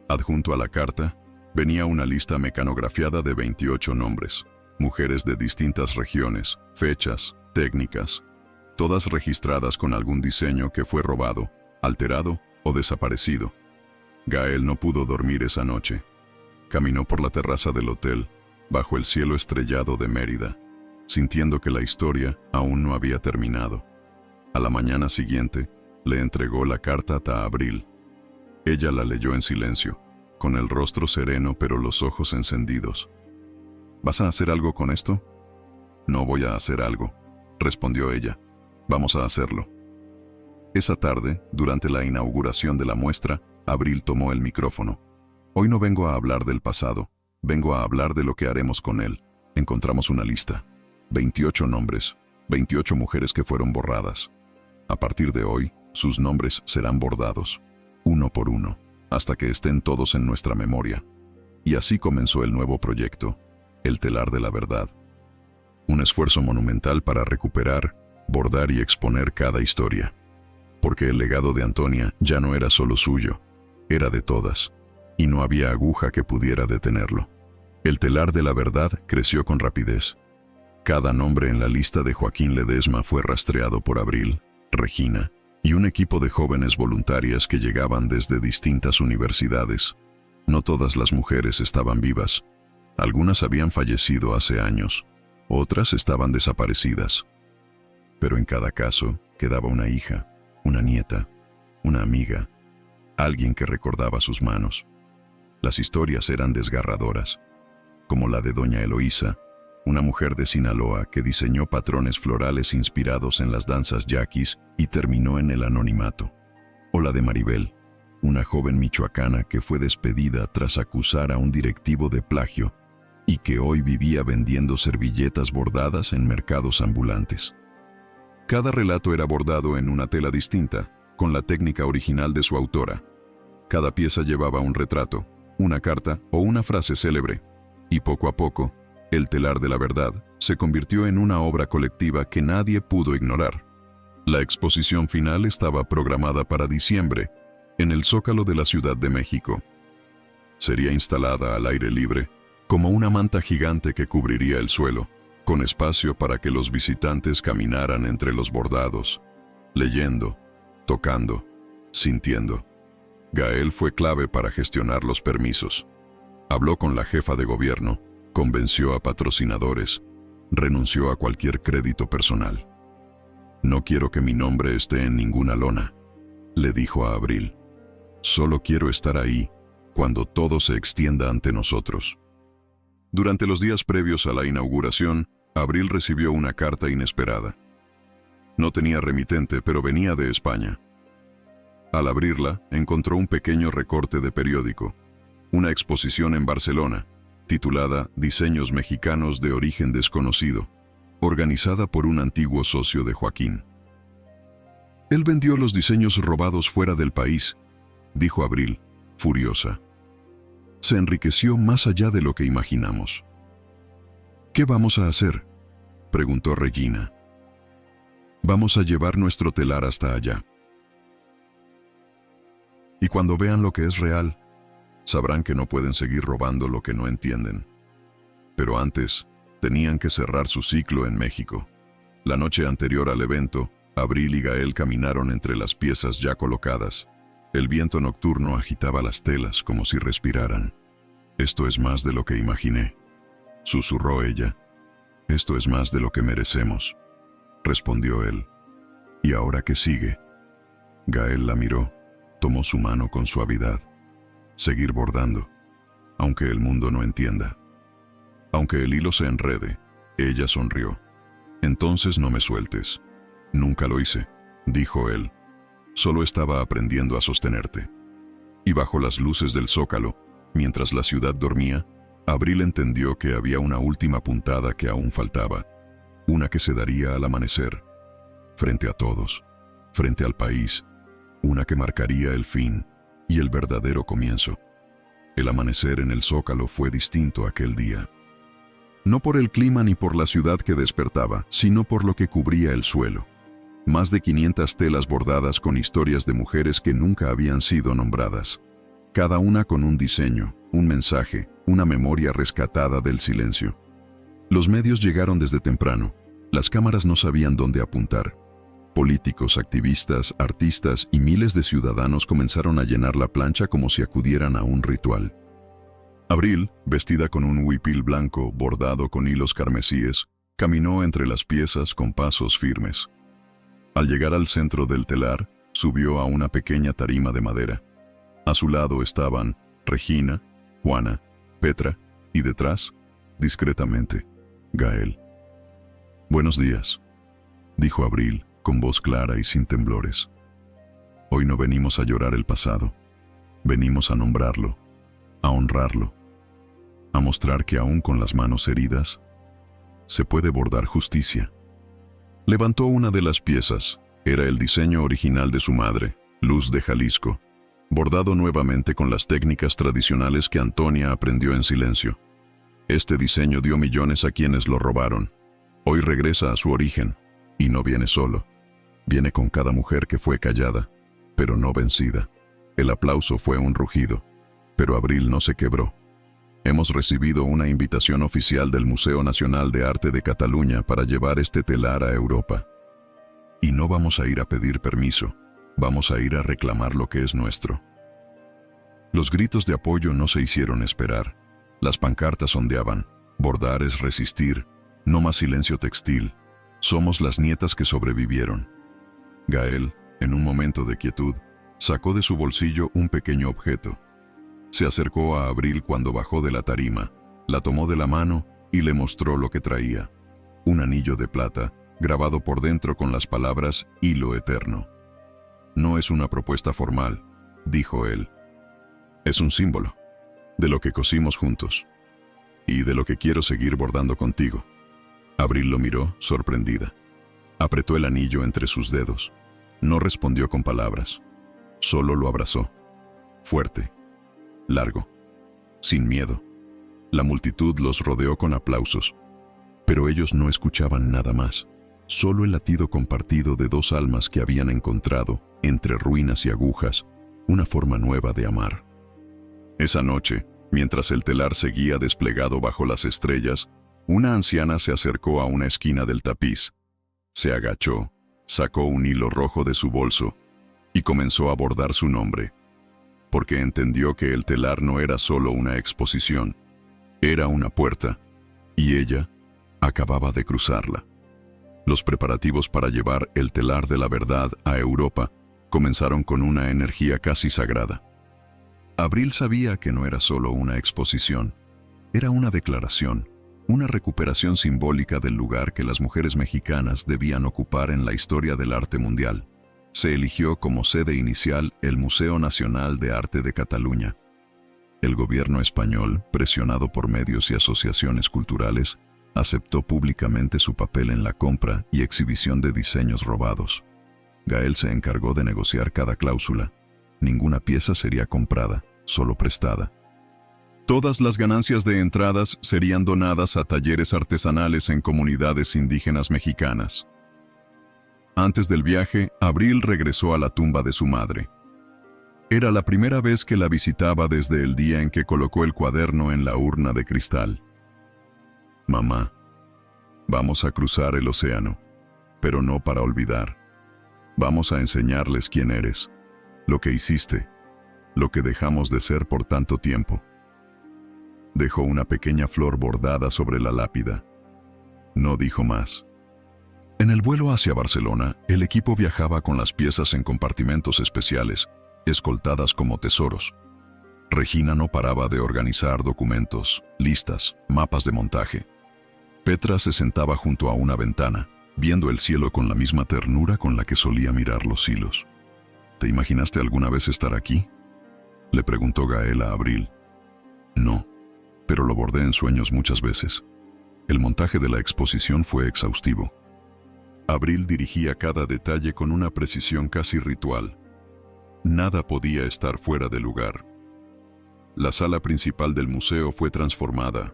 Adjunto a la carta, venía una lista mecanografiada de 28 nombres, mujeres de distintas regiones, fechas, técnicas, todas registradas con algún diseño que fue robado, alterado o desaparecido. Gael no pudo dormir esa noche. Caminó por la terraza del hotel, bajo el cielo estrellado de Mérida, sintiendo que la historia aún no había terminado. A la mañana siguiente, le entregó la carta a Abril. Ella la leyó en silencio, con el rostro sereno pero los ojos encendidos. «¿Vas a hacer algo con esto?» «No voy a hacer algo», respondió ella. «Vamos a hacerlo». Esa tarde, durante la inauguración de la muestra, Abril tomó el micrófono. «Hoy no vengo a hablar del pasado, vengo a hablar de lo que haremos con él». Encontramos una lista. 28 nombres, 28 mujeres que fueron borradas. A partir de hoy, sus nombres serán bordados, uno por uno, hasta que estén todos en nuestra memoria. Y así comenzó el nuevo proyecto, El telar de la verdad. Un esfuerzo monumental para recuperar, bordar y exponer cada historia. Porque el legado de Antonia ya no era solo suyo, era de todas, y no había aguja que pudiera detenerlo. El telar de la verdad creció con rapidez. Cada nombre en la lista de Joaquín Ledesma fue rastreado por Abril, Regina y un equipo de jóvenes voluntarias que llegaban desde distintas universidades. No todas las mujeres estaban vivas. Algunas habían fallecido hace años, otras estaban desaparecidas. Pero en cada caso quedaba una hija, una nieta, una amiga, alguien que recordaba sus manos. Las historias eran desgarradoras, como la de doña Eloísa, una mujer de Sinaloa que diseñó patrones florales inspirados en las danzas yaquis y terminó en el anonimato. O la de Maribel, una joven michoacana que fue despedida tras acusar a un directivo de plagio y que hoy vivía vendiendo servilletas bordadas en mercados ambulantes. Cada relato era bordado en una tela distinta, con la técnica original de su autora. Cada pieza llevaba un retrato, una carta o una frase célebre, y poco a poco, El telar de la verdad se convirtió en una obra colectiva que nadie pudo ignorar. La exposición final estaba programada para diciembre, en el Zócalo de la Ciudad de México. Sería instalada al aire libre, como una manta gigante que cubriría el suelo, con espacio para que los visitantes caminaran entre los bordados, leyendo, tocando, sintiendo. Gael fue clave para gestionar los permisos. Habló con la jefa de gobierno, convenció a patrocinadores, renunció a cualquier crédito personal. «No quiero que mi nombre esté en ninguna lona», le dijo a Abril. «Solo quiero estar ahí cuando todo se extienda ante nosotros». Durante los días previos a la inauguración, Abril recibió una carta inesperada. No tenía remitente, pero venía de España. Al abrirla, encontró un pequeño recorte de periódico, una exposición en Barcelona, titulada Diseños mexicanos de origen desconocido, organizada por un antiguo socio de Joaquín. «Él vendió los diseños robados fuera del país», dijo Abril, furiosa. «Se enriqueció más allá de lo que imaginamos». «¿Qué vamos a hacer?», preguntó Regina. «Vamos a llevar nuestro telar hasta allá. Y cuando vean lo que es real, sabrán que no pueden seguir robando lo que no entienden. Pero antes, tenían que cerrar su ciclo en México». La noche anterior al evento, Abril y Gael caminaron entre las piezas ya colocadas. El viento nocturno agitaba las telas como si respiraran. «Esto es más de lo que imaginé», susurró ella. «Esto es más de lo que merecemos», respondió él. «¿Y ahora qué sigue?». Gael la miró, tomó su mano con suavidad. «Seguir bordando, aunque el mundo no entienda. Aunque el hilo se enrede», ella sonrió. «Entonces no me sueltes». «Nunca lo hice», dijo él. «Solo estaba aprendiendo a sostenerte». Y bajo las luces del Zócalo, mientras la ciudad dormía, Abril entendió que había una última puntada que aún faltaba, una que se daría al amanecer, frente a todos, frente al país, una que marcaría el fin y el verdadero comienzo. El amanecer en el Zócalo fue distinto aquel día. No por el clima ni por la ciudad que despertaba, sino por lo que cubría el suelo. Más de 500 telas bordadas con historias de mujeres que nunca habían sido nombradas. Cada una con un diseño, un mensaje, una memoria rescatada del silencio. Los medios llegaron desde temprano. Las cámaras no sabían dónde apuntar. Políticos, activistas, artistas y miles de ciudadanos comenzaron a llenar la plancha como si acudieran a un ritual. Abril, vestida con un huipil blanco bordado con hilos carmesíes, caminó entre las piezas con pasos firmes. Al llegar al centro del telar, subió a una pequeña tarima de madera. A su lado estaban Regina, Juana, Petra y detrás, discretamente, Gael. «Buenos días», dijo Abril con voz clara y sin temblores. «Hoy no venimos a llorar el pasado, venimos a nombrarlo, a honrarlo, a mostrar que aún con las manos heridas, se puede bordar justicia». Levantó una de las piezas. Era el diseño original de su madre, Luz de Jalisco, bordado nuevamente con las técnicas tradicionales que Antonia aprendió en silencio. Este diseño dio millones a quienes lo robaron. Hoy regresa a su origen, y no viene solo. Viene con cada mujer que fue callada, pero no vencida. El aplauso fue un rugido, pero Abril no se quebró. «Hemos recibido una invitación oficial del Museo Nacional de Arte de Cataluña para llevar este telar a Europa. Y no vamos a ir a pedir permiso, vamos a ir a reclamar lo que es nuestro». Los gritos de apoyo no se hicieron esperar. Las pancartas ondeaban: «Bordar es resistir, no más silencio textil, somos las nietas que sobrevivieron». Gael, en un momento de quietud, sacó de su bolsillo un pequeño objeto. Se acercó a Abril cuando bajó de la tarima, la tomó de la mano y le mostró lo que traía. Un anillo de plata, grabado por dentro con las palabras «Hilo Eterno». «No es una propuesta formal», dijo él. «Es un símbolo de lo que cosimos juntos y de lo que quiero seguir bordando contigo». Abril lo miró, sorprendida. Apretó el anillo entre sus dedos. No respondió con palabras. Solo lo abrazó. Fuerte. Largo, sin miedo. La multitud los rodeó con aplausos, pero ellos no escuchaban nada más, solo el latido compartido de dos almas que habían encontrado, entre ruinas y agujas, una forma nueva de amar. Esa noche, mientras el telar seguía desplegado bajo las estrellas, una anciana se acercó a una esquina del tapiz. Se agachó, sacó un hilo rojo de su bolso y comenzó a bordar su nombre, porque entendió que el telar no era solo una exposición, era una puerta, y ella acababa de cruzarla. Los preparativos para llevar el telar de la verdad a Europa comenzaron con una energía casi sagrada. Abril sabía que no era solo una exposición, era una declaración, una recuperación simbólica del lugar que las mujeres mexicanas debían ocupar en la historia del arte mundial. Se eligió como sede inicial el Museo Nacional de Arte de Cataluña. El gobierno español, presionado por medios y asociaciones culturales, aceptó públicamente su papel en la compra y exhibición de diseños robados. Gael se encargó de negociar cada cláusula. Ninguna pieza sería comprada, solo prestada. Todas las ganancias de entradas serían donadas a talleres artesanales en comunidades indígenas mexicanas. Antes del viaje, Abril regresó a la tumba de su madre. Era la primera vez que la visitaba desde el día en que colocó el cuaderno en la urna de cristal. Mamá, vamos a cruzar el océano, pero no para olvidar. Vamos a enseñarles quién eres, lo que hiciste, lo que dejamos de ser por tanto tiempo. Dejó una pequeña flor bordada sobre la lápida. No dijo más. En el vuelo hacia Barcelona, el equipo viajaba con las piezas en compartimentos especiales, escoltadas como tesoros. Regina no paraba de organizar documentos, listas, mapas de montaje. Petra se sentaba junto a una ventana, viendo el cielo con la misma ternura con la que solía mirar los hilos. ¿Te imaginaste alguna vez estar aquí?, le preguntó Gael a Abril. No, pero lo bordé en sueños muchas veces. El montaje de la exposición fue exhaustivo. Abril dirigía cada detalle con una precisión casi ritual. Nada podía estar fuera de lugar. La sala principal del museo fue transformada.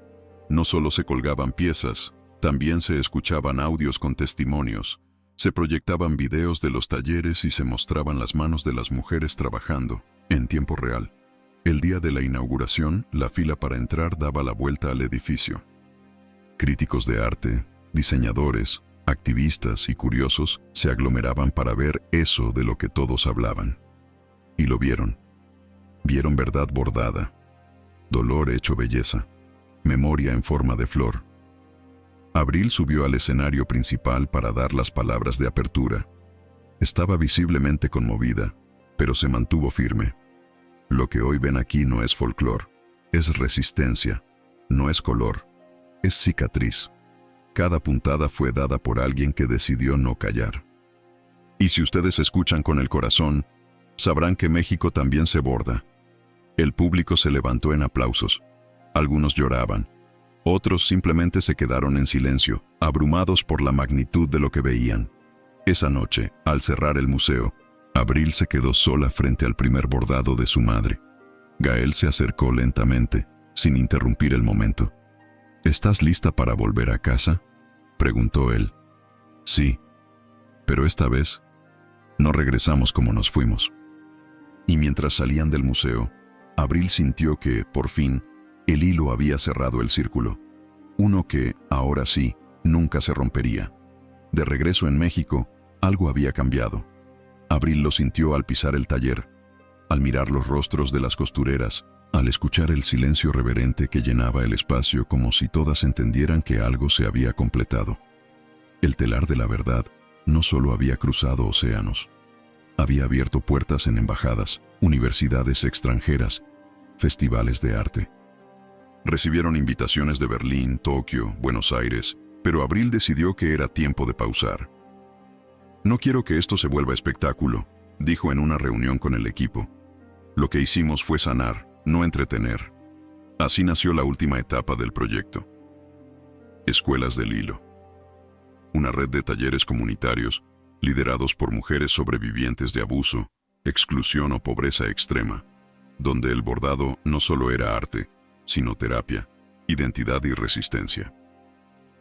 No solo se colgaban piezas, también se escuchaban audios con testimonios, se proyectaban videos de los talleres y se mostraban las manos de las mujeres trabajando, en tiempo real. El día de la inauguración, la fila para entrar daba la vuelta al edificio. Críticos de arte, diseñadores, activistas y curiosos se aglomeraban para ver eso de lo que todos hablaban. Y lo vieron. Vieron verdad bordada, dolor hecho belleza, memoria en forma de flor. Abril subió al escenario principal para dar las palabras de apertura. Estaba visiblemente conmovida, pero se mantuvo firme. Lo que hoy ven aquí no es folclore, es resistencia, no es color, es cicatriz. Cada puntada fue dada por alguien que decidió no callar. Y si ustedes escuchan con el corazón, sabrán que México también se borda. El público se levantó en aplausos. Algunos lloraban. Otros simplemente se quedaron en silencio, abrumados por la magnitud de lo que veían. Esa noche, al cerrar el museo, Abril se quedó sola frente al primer bordado de su madre. Gael se acercó lentamente, sin interrumpir el momento. ¿Estás lista para volver a casa?, preguntó él. Sí, pero esta vez no regresamos como nos fuimos. Y mientras salían del museo, Abril sintió que, por fin, el hilo había cerrado el círculo. Uno que, ahora sí, nunca se rompería. De regreso en México, algo había cambiado. Abril lo sintió al pisar el taller, al mirar los rostros de las costureras, al escuchar el silencio reverente que llenaba el espacio como si todas entendieran que algo se había completado. El telar de la verdad no solo había cruzado océanos, había abierto puertas en embajadas, universidades extranjeras, festivales de arte. Recibieron invitaciones de Berlín, Tokio, Buenos Aires, pero Abril decidió que era tiempo de pausar. No quiero que esto se vuelva espectáculo, dijo en una reunión con el equipo. Lo que hicimos fue sanar, no entretener. Así nació la última etapa del proyecto. Escuelas del Hilo. Una red de talleres comunitarios liderados por mujeres sobrevivientes de abuso, exclusión o pobreza extrema, donde el bordado no solo era arte, sino terapia, identidad y resistencia.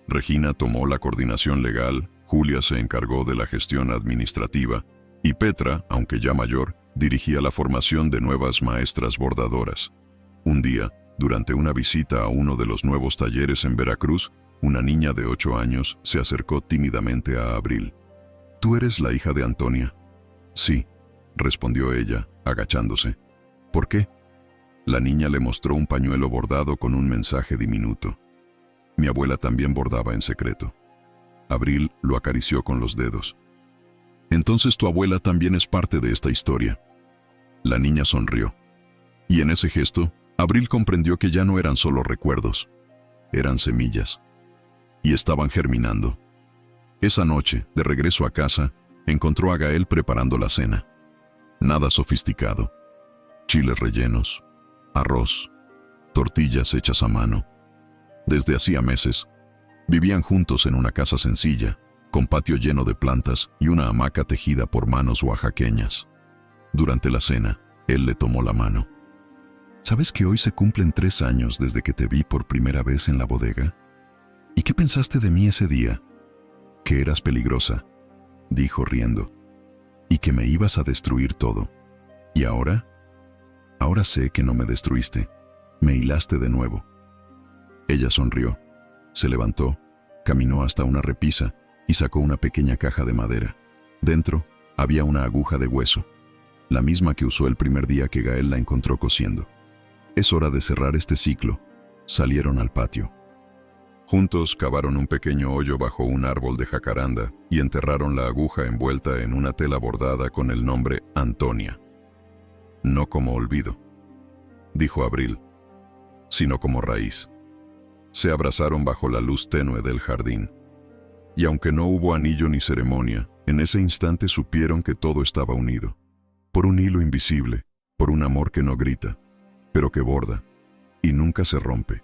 Regina tomó la coordinación legal, Julia se encargó de la gestión administrativa y Petra, aunque ya mayor, dirigía la formación de nuevas maestras bordadoras. Un día, durante una visita a uno de los nuevos talleres en Veracruz, una niña de 8 años se acercó tímidamente a Abril. «¿Tú eres la hija de Antonia?» «Sí», respondió ella, agachándose. «¿Por qué?» La niña le mostró un pañuelo bordado con un mensaje diminuto. «Mi abuela también bordaba en secreto». Abril lo acarició con los dedos. «Entonces tu abuela también es parte de esta historia». La niña sonrió. Y en ese gesto, Abril comprendió que ya no eran solo recuerdos, eran semillas. Y estaban germinando. Esa noche, de regreso a casa, encontró a Gael preparando la cena. Nada sofisticado. Chiles rellenos, arroz, tortillas hechas a mano. Desde hacía meses, vivían juntos en una casa sencilla, con patio lleno de plantas y una hamaca tejida por manos oaxaqueñas. Durante la cena, él le tomó la mano. ¿Sabes que hoy se cumplen 3 años desde que te vi por primera vez en la bodega? ¿Y qué pensaste de mí ese día? Que eras peligrosa, dijo riendo, y que me ibas a destruir todo. ¿Y ahora? Ahora sé que no me destruiste, me hilaste de nuevo. Ella sonrió, se levantó, caminó hasta una repisa y sacó una pequeña caja de madera. Dentro había una aguja de hueso, la misma que usó el primer día que Gael la encontró cosiendo. «Es hora de cerrar este ciclo», salieron al patio. Juntos cavaron un pequeño hoyo bajo un árbol de jacaranda y enterraron la aguja envuelta en una tela bordada con el nombre Antonia. «No como olvido», dijo Abril, «sino como raíz». Se abrazaron bajo la luz tenue del jardín. Y aunque no hubo anillo ni ceremonia, en ese instante supieron que todo estaba unido. Por un hilo invisible, por un amor que no grita, pero que borda y nunca se rompe.